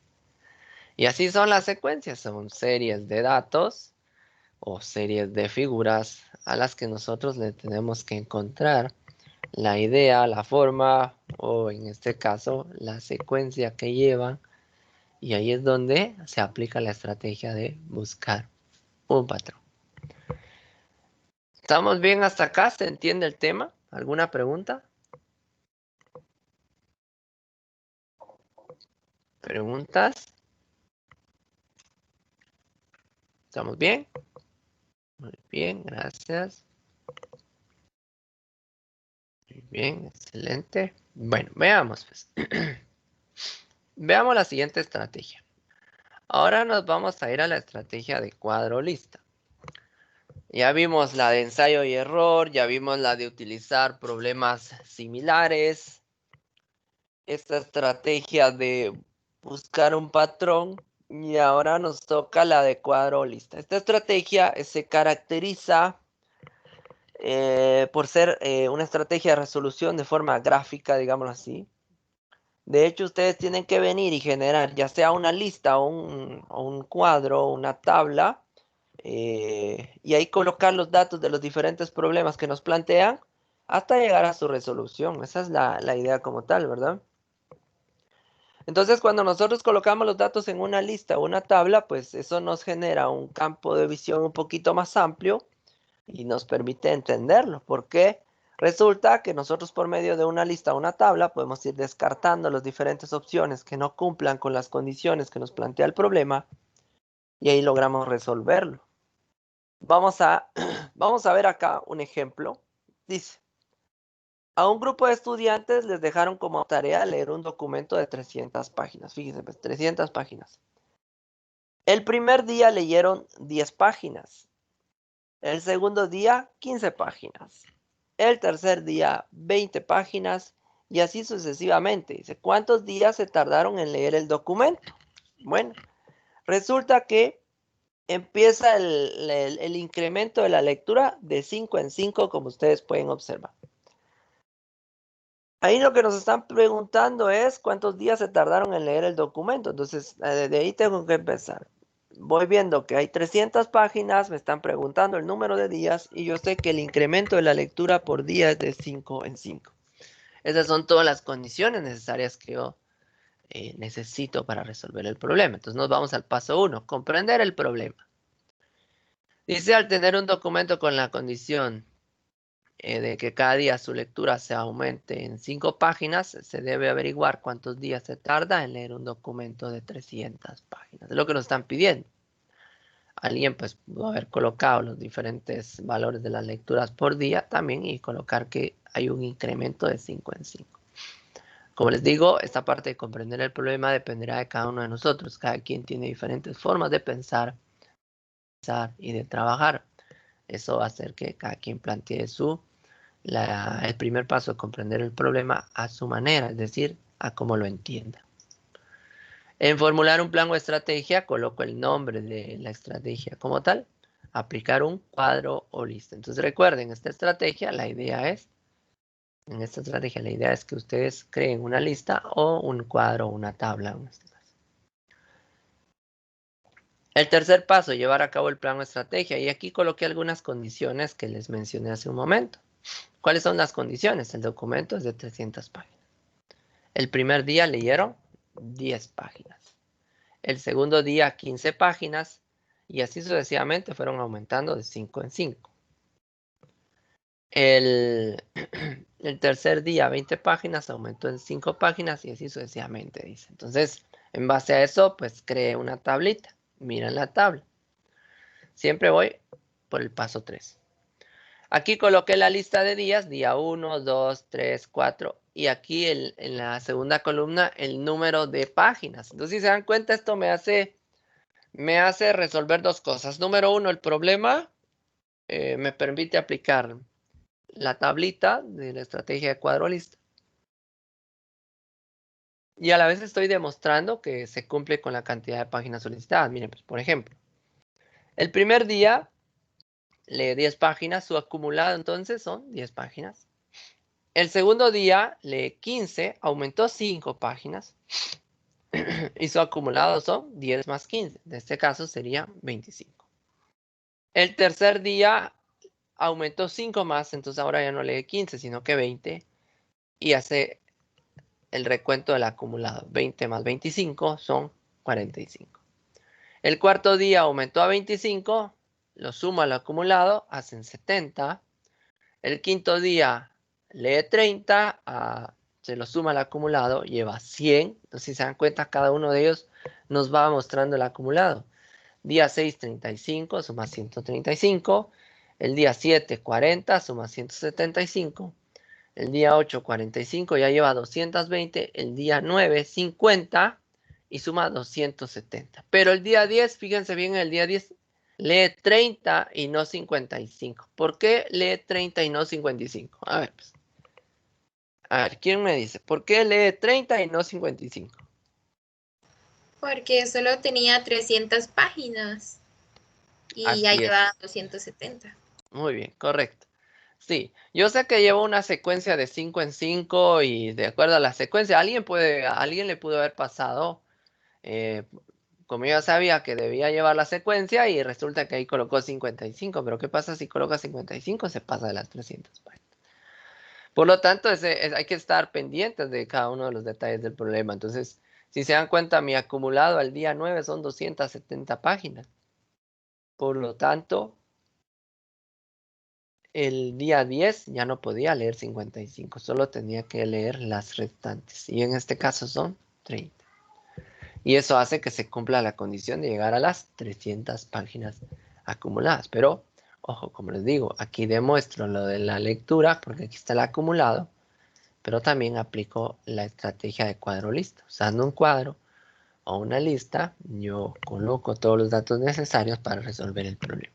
Y así son las secuencias, son series de datos o series de figuras a las que nosotros le tenemos que encontrar la idea, la forma o en este caso la secuencia que llevan, y ahí es donde se aplica la estrategia de buscar un patrón. ¿Estamos bien hasta acá? ¿Se entiende el tema? ¿Alguna pregunta? ¿Preguntas? ¿Estamos bien? Muy bien, gracias. Muy bien, excelente. Bueno, veamos pues. Veamos la siguiente estrategia. Ahora nos vamos a ir a la estrategia de cuadro lista. Ya vimos la de ensayo y error, ya vimos la de utilizar problemas similares, esta estrategia de buscar un patrón y ahora nos toca la de cuadro lista. Esta estrategia se caracteriza por ser una estrategia de resolución de forma gráfica, digámoslo así. De hecho, ustedes tienen que venir y generar ya sea una lista o un cuadro, una tabla, y ahí colocar los datos de los diferentes problemas que nos plantean hasta llegar a su resolución. Esa es la idea como tal, ¿verdad? Entonces, cuando nosotros colocamos los datos en una lista o una tabla, pues eso nos genera un campo de visión un poquito más amplio y nos permite entenderlo. Porque resulta que nosotros por medio de una lista o una tabla podemos ir descartando las diferentes opciones que no cumplan con las condiciones que nos plantea el problema y ahí logramos resolverlo. Vamos a ver acá un ejemplo. Dice, A un grupo de estudiantes les dejaron como tarea leer un documento de 300 páginas. Fíjense, pues 300 páginas. El primer día leyeron 10 páginas. El segundo día, 15 páginas. El tercer día, 20 páginas. Y así sucesivamente. Dice, ¿cuántos días se tardaron en leer el documento? Bueno, resulta que empieza el incremento de la lectura de 5 en 5, como ustedes pueden observar. Ahí lo que nos están preguntando es cuántos días se tardaron en leer el documento. Entonces, de ahí tengo que empezar. Voy viendo que hay 300 páginas, me están preguntando el número de días y yo sé que el incremento de la lectura por día es de 5 en 5. Esas son todas las condiciones necesarias que yo necesito para resolver el problema. Entonces nos vamos al paso 1, comprender el problema. Dice, al tener un documento con la condición de que cada día su lectura se aumente en 5 páginas, se debe averiguar cuántos días se tarda en leer un documento de 300 páginas. Es lo que nos están pidiendo. Alguien pues pudo haber colocado los diferentes valores de las lecturas por día también y colocar que hay un incremento de 5 en 5. Como les digo, esta parte de comprender el problema dependerá de cada uno de nosotros. Cada quien tiene diferentes formas de pensar y de trabajar. Eso va a hacer que cada quien plantee el primer paso de comprender el problema a su manera, es decir, a cómo lo entienda. En formular un plan o estrategia, coloco el nombre de la estrategia como tal, aplicar un cuadro o lista. Entonces recuerden, en esta estrategia la idea es que ustedes creen una lista o un cuadro o una tabla en este caso. El tercer paso, llevar a cabo el plan o estrategia. Y aquí coloqué algunas condiciones que les mencioné hace un momento. ¿Cuáles son las condiciones? El documento es de 300 páginas. El primer día leyeron 10 páginas. El segundo día 15 páginas. Y así sucesivamente fueron aumentando de 5 en 5. El tercer día 20 páginas aumentó en 5 páginas y así sucesivamente, dice. Entonces, en base a eso, pues creé una tablita. Miren la tabla. Siempre voy por el paso 3. Aquí coloqué la lista de días, día 1, 2, 3, 4. Y aquí en la segunda columna el número de páginas. Entonces, si se dan cuenta, esto me hace resolver dos cosas. Número 1, el problema me permite aplicar la tablita de la estrategia de cuadro lista. Y a la vez estoy demostrando que se cumple con la cantidad de páginas solicitadas. Miren, pues, por ejemplo, el primer día lee 10 páginas, su acumulado entonces son 10 páginas. El segundo día lee 15, aumentó 5 páginas. Y su acumulado son 10 más 15. En este caso sería 25. El tercer día aumentó 5 más, entonces ahora ya no lee 15, sino que 20. Y hace el recuento del acumulado. 20 más 25 son 45. El cuarto día aumentó a 25, lo suma al acumulado, hacen 70. El quinto día lee 30, se lo suma al acumulado, lleva 100. Entonces, si se dan cuenta, cada uno de ellos nos va mostrando el acumulado. Día 6, 35, suma 135. El día 7, 40, suma 175. El día 8, 45, ya lleva 220. El día 9, 50 y suma 270. Pero el día 10, fíjense bien, el día 10 lee 30 y no 55. ¿Por qué lee 30 y no 55? A ver, pues. A ver, ¿quién me dice? ¿Por qué lee 30 y no 55?
Porque solo tenía 300 páginas y ya
Así es.
lleva 270.
Muy bien, correcto. Sí, yo sé que llevo una secuencia de 5 en 5 y de acuerdo a la secuencia, a alguien le pudo haber pasado, como yo sabía que debía llevar la secuencia y resulta que ahí colocó 55, pero ¿qué pasa si coloca 55? Se pasa de las 300 páginas. Por lo tanto, hay que estar pendientes de cada uno de los detalles del problema. Entonces, si se dan cuenta, mi acumulado al día 9 son 270 páginas. Por lo tanto, el día 10 ya no podía leer 55, solo tenía que leer las restantes. Y en este caso son 30. Y eso hace que se cumpla la condición de llegar a las 300 páginas acumuladas. Pero, ojo, como les digo, aquí demuestro lo de la lectura, porque aquí está el acumulado. pero también aplico la estrategia de cuadro lista. Usando un cuadro o una lista, yo coloco todos los datos necesarios para resolver el problema.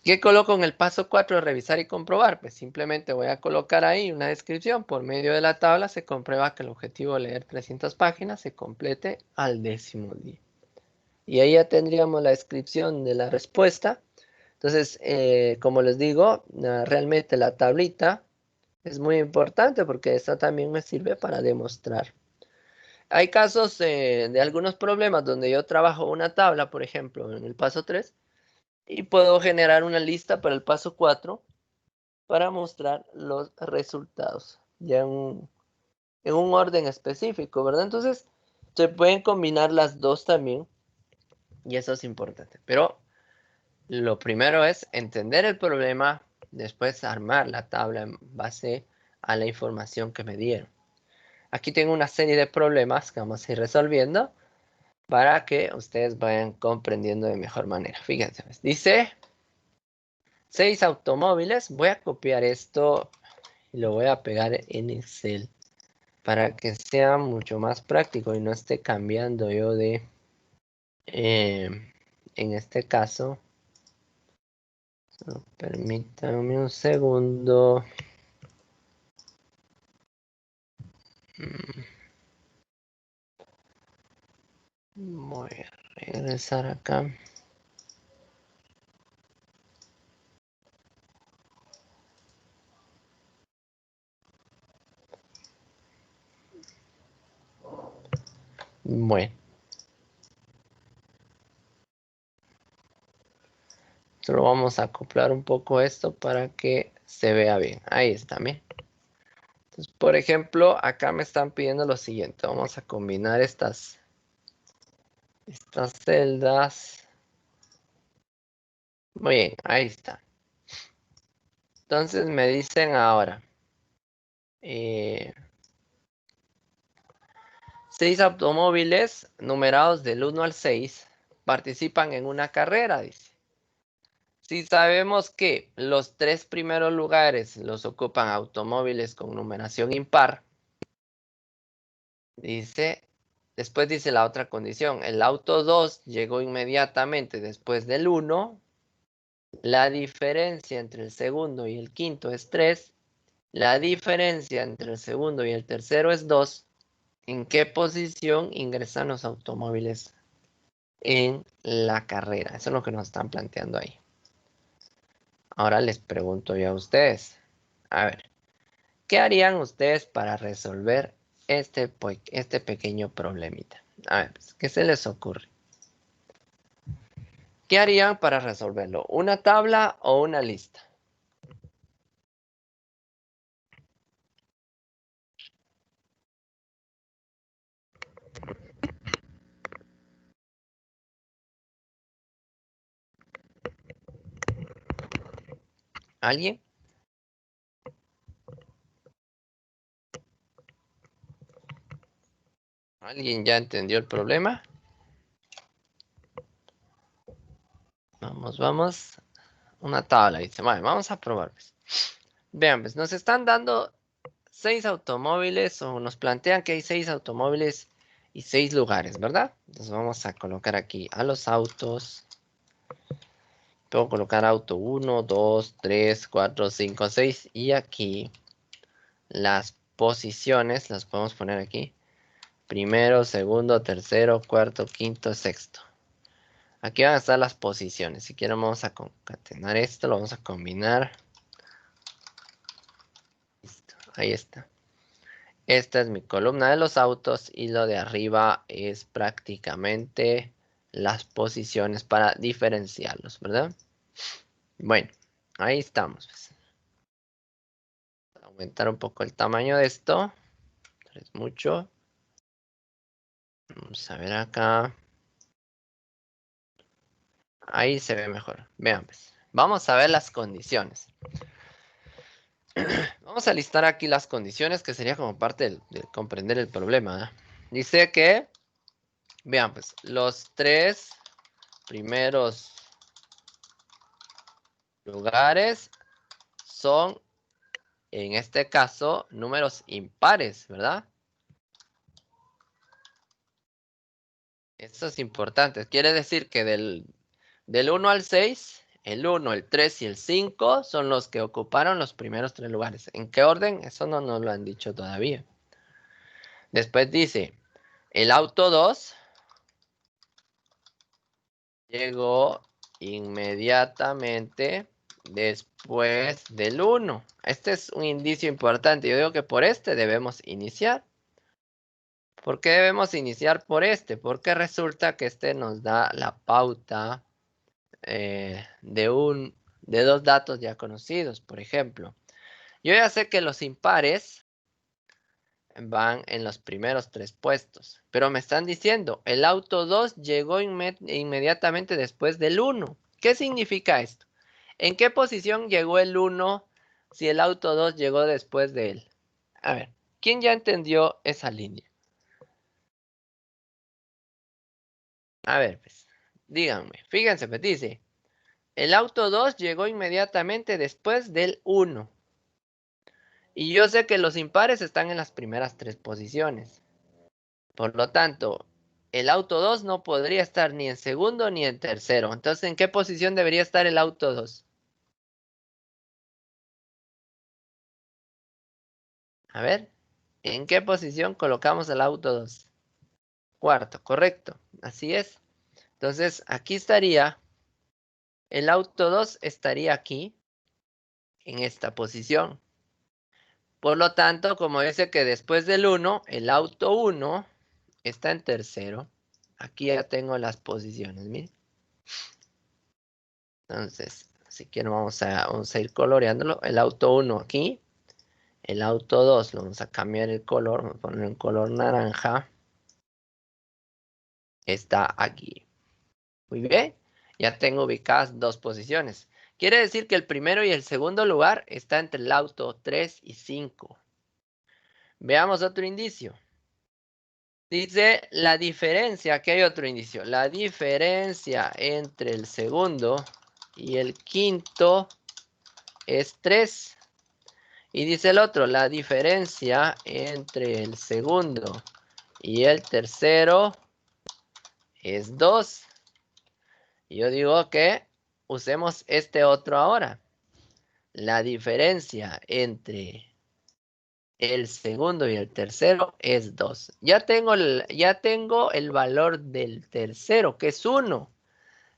¿Qué coloco en el paso 4 de revisar y comprobar? Pues simplemente voy a colocar ahí una descripción. Por medio de la tabla se comprueba que el objetivo de leer 300 páginas se complete al 10º día. Y ahí ya tendríamos la descripción de la respuesta. Entonces, como les digo, realmente la tablita es muy importante porque esta también me sirve para demostrar. Hay casos de algunos problemas donde yo trabajo una tabla, por ejemplo, en el paso 3, y puedo generar una lista para el paso 4 para mostrar los resultados, ya en un orden específico, ¿verdad? Entonces, se pueden combinar las dos también, y eso es importante. Pero lo primero es entender el problema, después armar la tabla en base a la información que me dieron. Aquí tengo una serie de problemas que vamos a ir resolviendo para que ustedes vayan comprendiendo de mejor manera. Fíjense, dice 6 automóviles. Voy a copiar esto y lo voy a pegar en Excel para que sea mucho más práctico y no esté cambiando yo de, en este caso, permítanme un segundo. Voy a regresar acá. Bueno. Solo vamos a acoplar un poco esto para que se vea bien. Ahí está, bien. Entonces, por ejemplo, acá me están pidiendo lo siguiente. Vamos a combinar estas celdas. Muy bien, ahí está. Entonces me dicen ahora. 6 automóviles numerados del 1 al 6 participan en una carrera, dice. Si sabemos que los 3 primeros lugares los ocupan automóviles con numeración impar, dice, después dice la otra condición, el auto 2 llegó inmediatamente después del 1, la diferencia entre el segundo y el quinto es 3, la diferencia entre el segundo y el tercero es 2, ¿en qué posición ingresan los automóviles en la carrera? Eso es lo que nos están planteando ahí. Ahora les pregunto yo a ustedes, a ver, ¿qué harían ustedes para resolver este pequeño problemita? A ver, ¿qué se les ocurre? ¿Qué harían para resolverlo? ¿Una tabla o una lista? ¿Alguien? ¿Alguien ya entendió el problema? Vamos. Una tabla, dice. Vale, vamos a probar. Pues. Vean, pues nos están dando 6 automóviles o nos plantean que hay 6 automóviles y 6 lugares, ¿verdad? Entonces vamos a colocar aquí a los autos. Puedo colocar auto 1, 2, 3, 4, 5, 6 y aquí las posiciones las podemos poner aquí. Primero, segundo, tercero, cuarto, quinto, sexto. Aquí van a estar las posiciones. Si quieren vamos a concatenar esto, lo vamos a combinar. Listo, ahí está. Esta es mi columna de los autos y lo de arriba es prácticamente las posiciones para diferenciarlos, ¿verdad? Bueno, ahí estamos. Voy a aumentar un poco el tamaño de esto. Es mucho. Vamos a ver acá. Ahí se ve mejor. Vean, pues. Vamos a ver las condiciones. Vamos a listar aquí las condiciones que sería como parte de comprender el problema. Dice que, vean, pues, los 3 primeros lugares son en este caso, números impares, ¿verdad? Esto es importante. Quiere decir que del 1 al 6, el 1, el 3 y el 5 son los que ocuparon los primeros 3 lugares. ¿En qué orden? Eso no nos lo han dicho todavía. Después dice, el auto 2 llegó inmediatamente después del 1. Este es un indicio importante. Yo digo que por este debemos iniciar. ¿Por qué debemos iniciar por este? Porque resulta que este nos da la pauta de dos datos ya conocidos. Por ejemplo, yo ya sé que los impares van en los primeros 3 puestos, pero me están diciendo, el auto 2 llegó inmediatamente después del 1. ¿Qué significa esto? ¿En qué posición llegó el 1 si el auto 2 llegó después de él? A ver, ¿quién ya entendió esa línea? A ver, pues, díganme. Fíjense, pues dice, el auto 2 llegó inmediatamente después del 1. Y yo sé que los impares están en las primeras 3 posiciones. Por lo tanto, el auto 2 no podría estar ni en segundo ni en tercero. Entonces, ¿en qué posición debería estar el auto 2? A ver, ¿en qué posición colocamos el auto 2? Cuarto, correcto. Así es. Entonces, aquí estaría, el auto 2 estaría aquí, en esta posición. Por lo tanto, como dice que después del 1, el auto 1 está en tercero. Aquí ya tengo las posiciones, miren. Entonces, si quiero vamos a ir coloreándolo. El auto 1 aquí. El auto 2 lo vamos a cambiar el color. Vamos a poner un color naranja. Está aquí. Muy bien. Ya tengo ubicadas 2 posiciones. Quiere decir que el primero y el segundo lugar está entre el auto 3 y 5. Veamos otro indicio. Dice la diferencia, aquí hay otro indicio. La diferencia entre el segundo y el quinto es 3. Y dice el otro, la diferencia entre el segundo y el tercero es 2. Y yo digo que usemos este otro ahora. La diferencia entre el segundo y el tercero es 2. Ya tengo el valor del tercero, que es 1.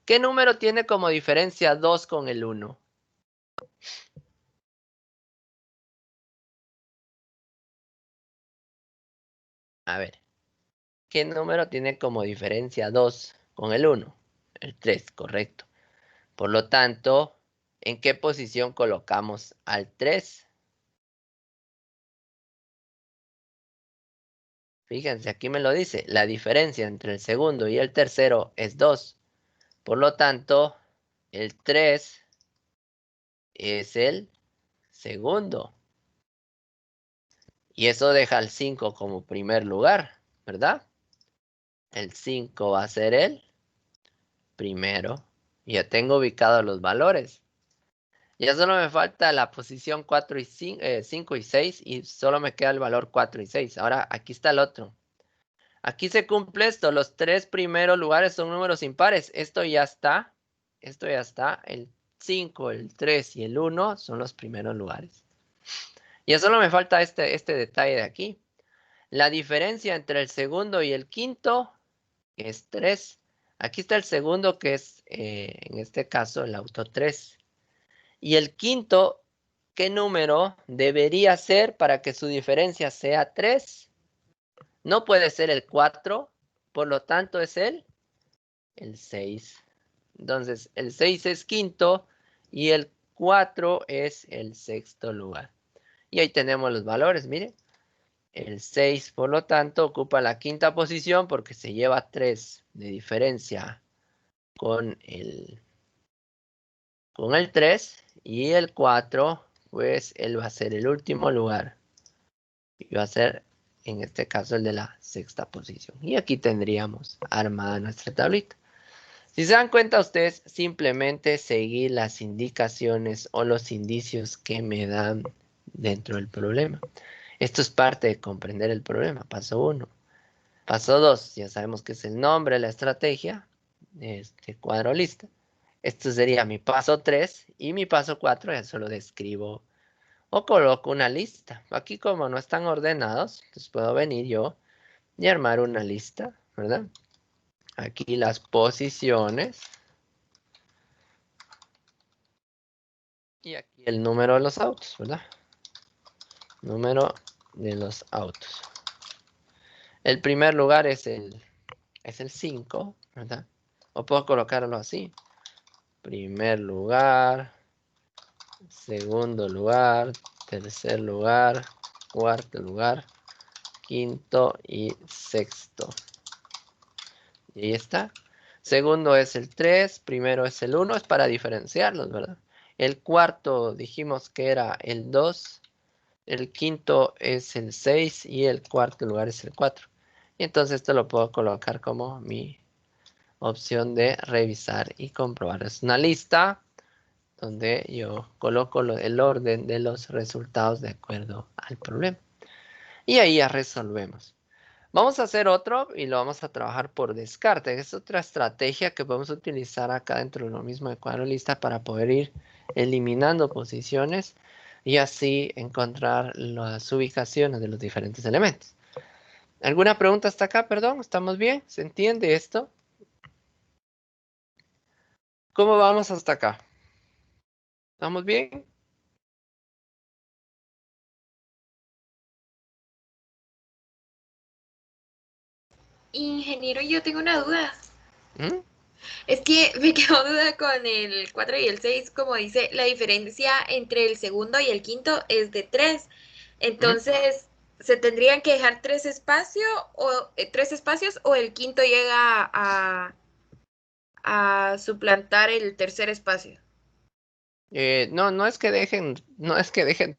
¿Qué número tiene como diferencia 2 con el 1? A ver, ¿qué número tiene como diferencia 2 con el 1? El 3, correcto. Por lo tanto, ¿en qué posición colocamos al 3? Fíjense, aquí me lo dice. La diferencia entre el segundo y el tercero es 2. Por lo tanto, el 3 es el segundo. Y eso deja al 5 como primer lugar, ¿verdad? El 5 va a ser el primero. Ya tengo ubicados los valores. Ya solo me falta la posición 4 y 5 y 6 y solo me queda el valor 4 y 6. Ahora aquí está el otro. Aquí se cumple esto. Los 3 primeros lugares son números impares. Esto ya está. Esto ya está. El 5, el 3 y el 1 son los primeros lugares. Ya solo me falta este detalle de aquí. La diferencia entre el segundo y el quinto es 3. Aquí está el segundo que es, en este caso, el auto 3. Y el quinto, ¿qué número debería ser para que su diferencia sea 3? No puede ser el 4, por lo tanto es el 6. Entonces, el 6 es quinto y el 4 es el sexto lugar. Y ahí tenemos los valores, miren. El 6, por lo tanto, ocupa la quinta posición porque se lleva 3 de diferencia con el 3. Y el 4, pues él va a ser el último lugar. Y va a ser, en este caso, el de la sexta posición. Y aquí tendríamos armada nuestra tablita. Si se dan cuenta ustedes, simplemente seguir las indicaciones o los indicios que me dan dentro del problema. Esto es parte de comprender el problema. Paso 1. Paso 2. Ya sabemos que es el nombre, la estrategia, cuadro lista. Esto sería mi paso 3 y mi paso 4 ya solo describo o coloco una lista. Aquí como no están ordenados, entonces puedo venir yo y armar una lista, ¿verdad? Aquí las posiciones. Y aquí el número de los autos, ¿verdad? Número de los autos. El primer lugar es el 5, ¿verdad? O puedo colocarlo así. Primer lugar, segundo lugar, tercer lugar, cuarto lugar, quinto y sexto. Y ahí está. Segundo es el 3, primero es el 1, es para diferenciarlos, ¿verdad? El cuarto dijimos que era el 2, el quinto es el 6 y el cuarto lugar es el 4. Y entonces esto lo puedo colocar como mi opción de revisar y comprobar. Es una lista donde yo coloco el orden de los resultados de acuerdo al problema. Y ahí ya resolvemos. Vamos a hacer otro y lo vamos a trabajar por descarte. Es otra estrategia que podemos utilizar acá dentro de lo mismo de cuadro lista para poder ir eliminando posiciones y así encontrar las ubicaciones de los diferentes elementos. ¿Alguna pregunta hasta acá? Perdón, ¿estamos bien? ¿Se entiende esto? ¿Cómo vamos hasta acá? ¿Estamos bien?
Ingeniero, yo tengo una duda.
¿Mm?
Es que me quedó duda con el 4 y el 6, como dice, la diferencia entre el segundo y el quinto es de 3.
¿Mm?
Entonces, ¿se tendrían que dejar tres espacios o el quinto llega a suplantar el tercer espacio?
No, no es que dejen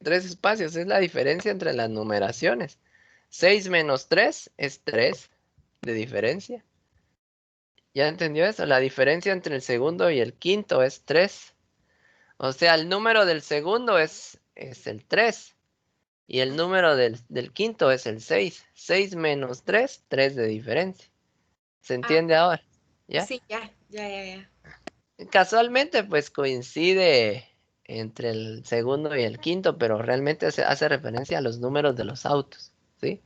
3 espacios, es la diferencia entre las numeraciones. 6 menos 3 es 3 de diferencia. ¿Ya entendió eso? La diferencia entre el segundo y el quinto es 3. O sea, el número del segundo es el 3. Y el número del quinto es el 6. 6 menos 3, 3 de diferencia. ¿Se
Ah,
entiende ahora? ¿Ya?
sí, ya.
Casualmente, pues coincide entre el segundo y el quinto, pero realmente se hace referencia a los números de los autos, ¿sí?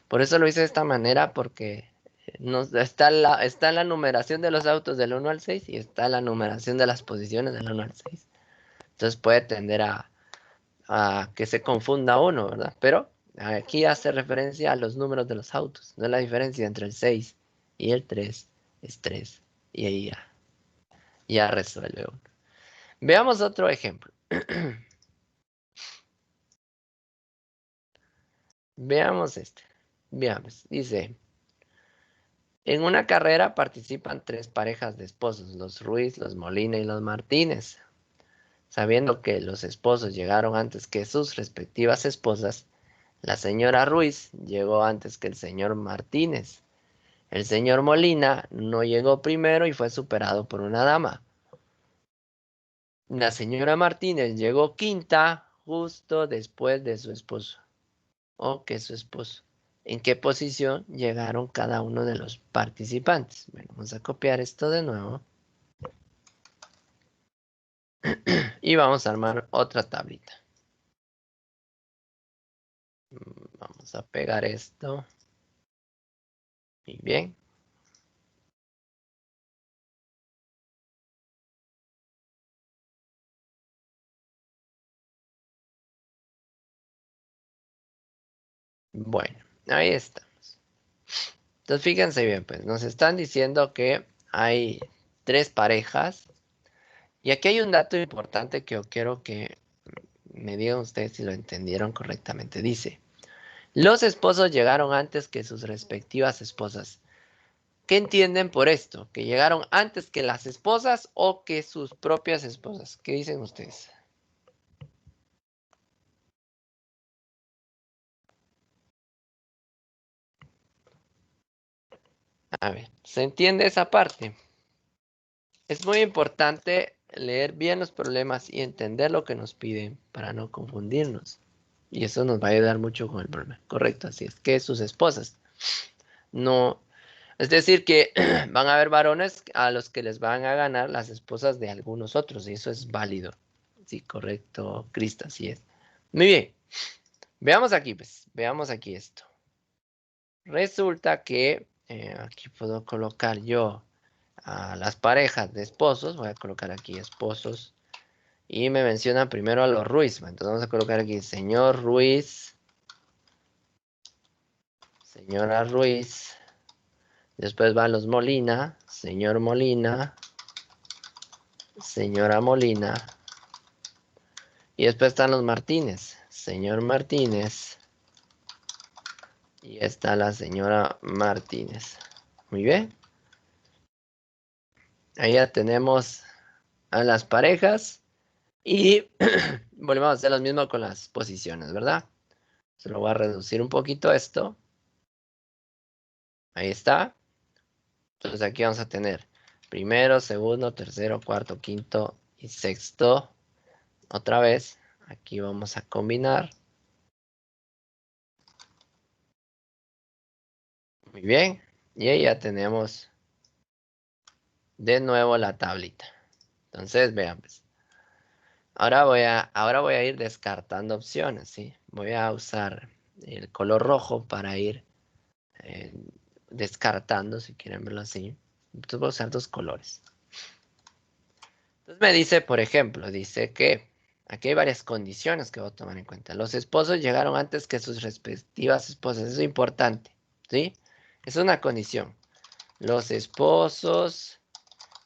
Por eso lo hice de esta manera, porque está la numeración de los autos del 1 al 6 y está la numeración de las posiciones del 1 al 6. Entonces puede tender a que se confunda uno, ¿verdad? Pero aquí hace referencia a los números de los autos, no es la diferencia entre el 6 y el 3 es 3. Y ahí ya resuelve uno. Veamos otro ejemplo. Veamos este. Veamos. Dice, en una carrera participan 3 parejas de esposos, los Ruiz, los Molina y los Martínez. Sabiendo que los esposos llegaron antes que sus respectivas esposas, la señora Ruiz llegó antes que el señor Martínez. El señor Molina no llegó primero y fue superado por una dama. La señora Martínez llegó quinta justo después de su esposo. O que su esposo. ¿En qué posición llegaron cada uno de los participantes? Bueno, vamos a copiar esto de nuevo. Y vamos a armar otra tablita. Vamos a pegar esto. Muy bien. Bueno, ahí estamos. Entonces fíjense bien, pues nos están diciendo que hay 3 parejas. Y aquí hay un dato importante que yo quiero que me digan ustedes si lo entendieron correctamente. Dice, los esposos llegaron antes que sus respectivas esposas. ¿Qué entienden por esto? ¿Que llegaron antes que las esposas o que sus propias esposas? ¿Qué dicen ustedes? A ver, ¿se entiende esa parte? Es muy importante leer bien los problemas y entender lo que nos piden para no confundirnos. Y eso nos va a ayudar mucho con el problema. Correcto, así es que sus esposas no, es decir que van a haber varones a los que les van a ganar las esposas de algunos otros y eso es válido. Sí, correcto, Crista, así es. Muy bien. Veamos aquí, pues, veamos aquí esto. Resulta que aquí puedo colocar yo a las parejas de esposos. Voy a colocar aquí esposos. Y me mencionan primero a los Ruiz. Entonces vamos a colocar aquí señor Ruiz. Señora Ruiz. Después van los Molina. Señor Molina. Señora Molina. Y después están los Martínez. Señor Martínez. Y está la señora Martínez. Muy bien. Ahí ya tenemos a las parejas. Y volvemos a hacer lo mismo con las posiciones, ¿verdad? Se lo voy a reducir un poquito esto. Ahí está. Entonces aquí vamos a tener primero, segundo, tercero, cuarto, quinto y sexto. Otra vez, aquí vamos a combinar. Muy bien. Y ahí ya tenemos de nuevo la tablita. Entonces, vean, pues. Ahora voy a ir descartando opciones, ¿sí? Voy a usar el color rojo para ir eh, descartando, si quieren verlo así. Entonces voy a usar dos colores. Entonces me dice, por ejemplo, dice que aquí hay varias condiciones que voy a tomar en cuenta. Los esposos llegaron antes que sus respectivas esposas. Eso es importante, ¿sí? Es una condición. Los esposos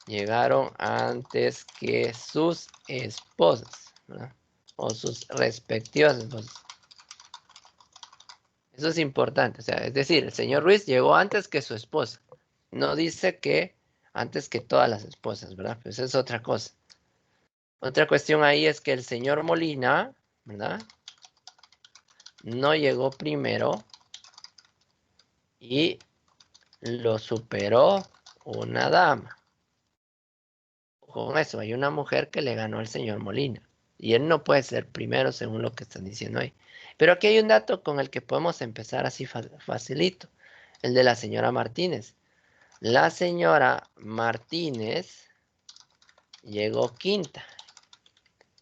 llegaron antes que sus esposas, ¿verdad? O sus respectivas esposas. Eso es importante. O sea, es decir, el señor Ruiz llegó antes que su esposa. No dice que antes que todas las esposas, ¿verdad? Pues es otra cosa. Otra cuestión ahí es que el señor Molina, ¿verdad? No llegó primero y lo superó una dama. Con eso, hay una mujer que le ganó al señor Molina. Y él no puede ser primero según lo que están diciendo ahí. Pero aquí hay un dato con el que podemos empezar así facilito. El de la señora Martínez. La señora Martínez llegó quinta.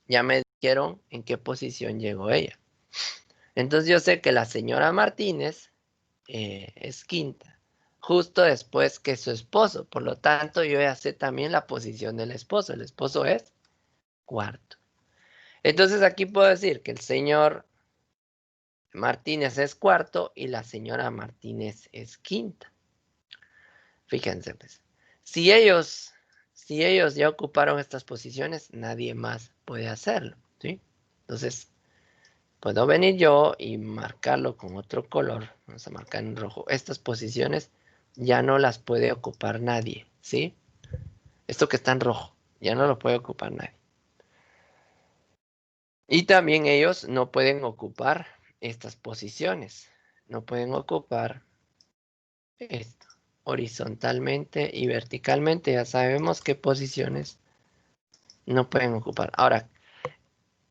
Ya me dijeron en qué posición llegó ella. Entonces yo sé que la señora Martínez es quinta, justo después que su esposo. Por lo tanto, yo ya sé también la posición del esposo. El esposo es cuarto. Entonces aquí puedo decir que el señor Martínez es cuarto y la señora Martínez es quinta. Fíjense, pues, si ellos ya ocuparon estas posiciones, nadie más puede hacerlo, ¿sí? Entonces, puedo venir yo y marcarlo con otro color. Vamos a marcar en rojo. Estas posiciones ya no las puede ocupar nadie, ¿sí? Esto que está en rojo, ya no lo puede ocupar nadie. Y también ellos no pueden ocupar estas posiciones. No pueden ocupar esto. Horizontalmente y verticalmente ya sabemos qué posiciones no pueden ocupar. Ahora,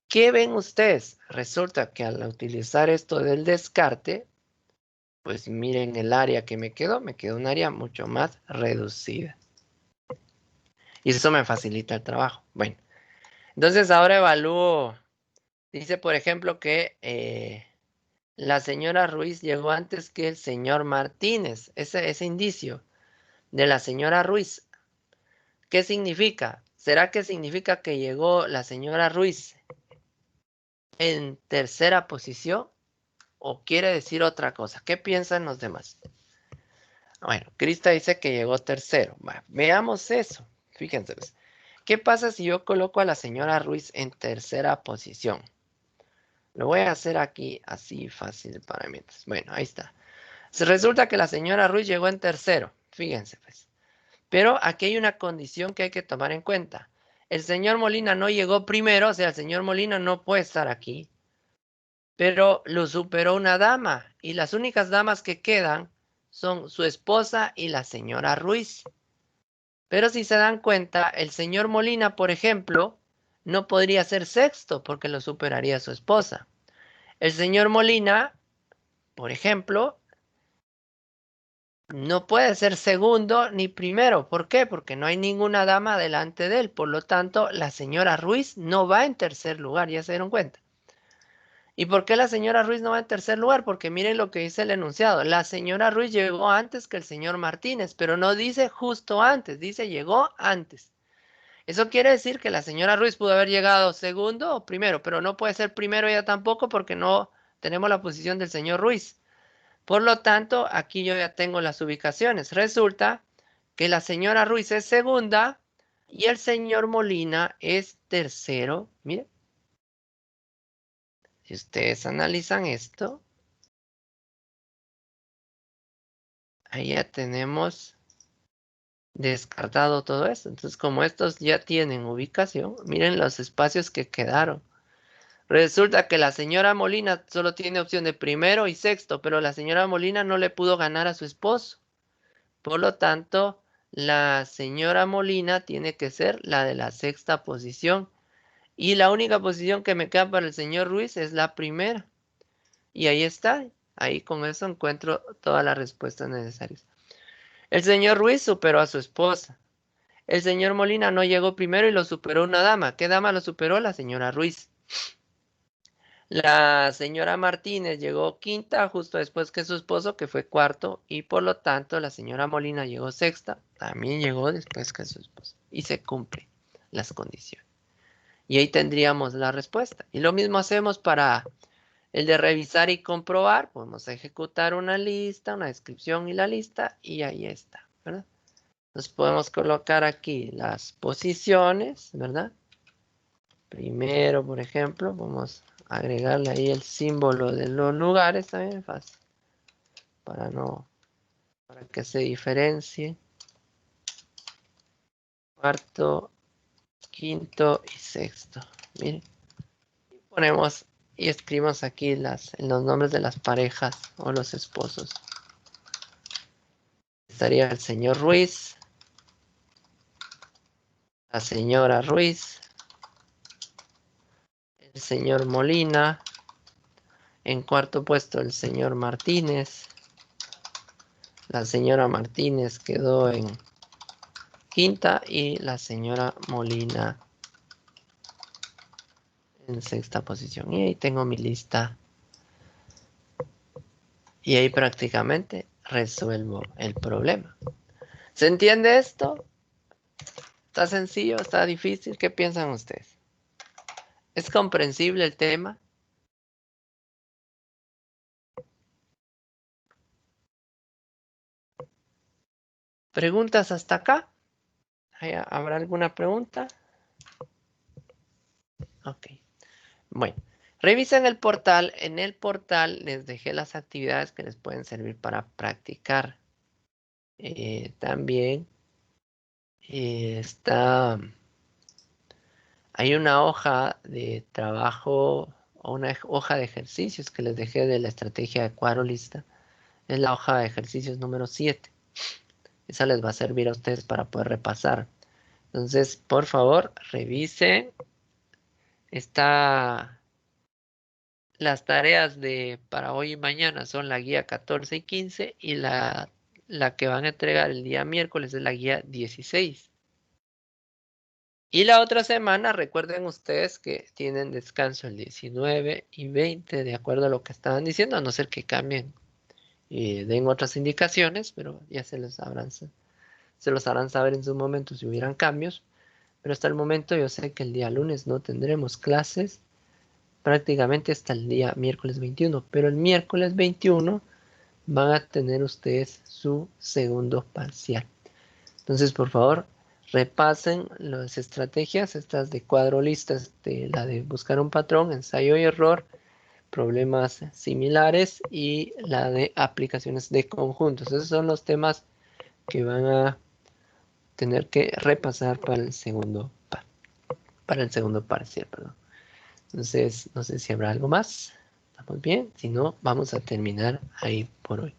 ¿qué ven ustedes? Resulta que al utilizar esto del descarte, pues miren el área que me quedó un área mucho más reducida. Y eso me facilita el trabajo. Bueno, entonces ahora evalúo. Dice, por ejemplo, que la señora Ruiz llegó antes que el señor Martínez. Ese indicio de la señora Ruiz. ¿Qué significa? ¿Será que significa que llegó la señora Ruiz en tercera posición? ¿O quiere decir otra cosa? ¿Qué piensan los demás? Bueno, Crista dice que llegó tercero. Bueno, veamos eso. Fíjense. Pues. ¿Qué pasa si yo coloco a la señora Ruiz en tercera posición? Lo voy a hacer aquí así fácil para mí. Bueno, ahí está. Resulta que la señora Ruiz llegó en tercero. Fíjense, pues. Pero aquí hay una condición que hay que tomar en cuenta. El señor Molina no llegó primero, o sea, el señor Molina no puede estar aquí. Pero lo superó una dama. Y las únicas damas que quedan son su esposa y la señora Ruiz. Pero si se dan cuenta, el señor Molina, por ejemplo, no podría ser sexto porque lo superaría a su esposa. El señor Molina, por ejemplo, no puede ser segundo ni primero. ¿Por qué? Porque no hay ninguna dama delante de él. Por lo tanto, la señora Ruiz no va en tercer lugar. ¿Ya se dieron cuenta? ¿Y por qué la señora Ruiz no va en tercer lugar? Porque miren lo que dice el enunciado. La señora Ruiz llegó antes que el señor Martínez, pero no dice justo antes, dice llegó antes. Eso quiere decir que la señora Ruiz pudo haber llegado segundo o primero, pero no puede ser primero ella tampoco porque no tenemos la posición del señor Ruiz. Por lo tanto, aquí yo ya tengo las ubicaciones. Resulta que la señora Ruiz es segunda y el señor Molina es tercero. Miren, si ustedes analizan esto, ahí ya tenemos descartado todo esto. Entonces, como estos ya tienen ubicación, miren los espacios que quedaron. Resulta que la señora Molina solo tiene opción de primero y sexto, pero la señora Molina no le pudo ganar a su esposo. Por lo tanto, la señora Molina tiene que ser la de la sexta posición. Y la única posición que me queda para el señor Ruiz es la primera. Y ahí está. Ahí con eso encuentro todas las respuestas necesarias. El señor Ruiz superó a su esposa. El señor Molina no llegó primero y lo superó una dama. ¿Qué dama lo superó? La señora Ruiz. La señora Martínez llegó quinta justo después que su esposo, que fue cuarto, y por lo tanto la señora Molina llegó sexta, también llegó después que su esposo. Y se cumplen las condiciones. Y ahí tendríamos la respuesta. Y lo mismo hacemos para el de revisar y comprobar. Podemos ejecutar una lista, una descripción y la lista, y ahí está, ¿verdad? Entonces podemos colocar aquí las posiciones, ¿verdad? Primero, por ejemplo, vamos a agregarle ahí el símbolo de los lugares también, fácil, para que se diferencie. Cuarto, quinto y sexto. Miren. Y ponemos y escribimos aquí los nombres de las parejas o los esposos. Estaría el señor Ruiz, la señora Ruiz, el señor Molina, en cuarto puesto el señor Martínez. La señora Martínez quedó en quinta y la señora Molina en sexta posición. Y ahí tengo mi lista. Y ahí prácticamente resuelvo el problema. ¿Se entiende esto? ¿Está sencillo? ¿Está difícil? ¿Qué piensan ustedes? ¿Es comprensible el tema? ¿Preguntas hasta acá? ¿Habrá alguna pregunta? Ok. Bueno, revisen el portal. En el portal les dejé las actividades que les pueden servir para practicar. También hay una hoja de trabajo o una hoja de ejercicios que les dejé de la estrategia de cuadro lista. Es la hoja de ejercicios número 7. Esa les va a servir a ustedes para poder repasar. Entonces, por favor, revisen. Las tareas para hoy y mañana son la guía 14 y 15 y la que van a entregar el día miércoles es la guía 16. Y la otra semana, recuerden ustedes que tienen descanso el 19 y 20, de acuerdo a lo que estaban diciendo, a no ser que cambien y den otras indicaciones, pero ya se los harán saber en su momento si hubieran cambios. Pero hasta el momento yo sé que el día lunes no tendremos clases, prácticamente hasta el día miércoles 21, pero el miércoles 21 van a tener ustedes su segundo parcial. Entonces, por favor, repasen las estrategias, estas de cuadro listas, la de buscar un patrón, ensayo y error, problemas similares y la de aplicaciones de conjuntos. Esos son los temas que van a tener que repasar para el segundo parcial, perdón. Entonces, no sé si habrá algo más. ¿Estamos bien? Si no, vamos a terminar ahí por hoy.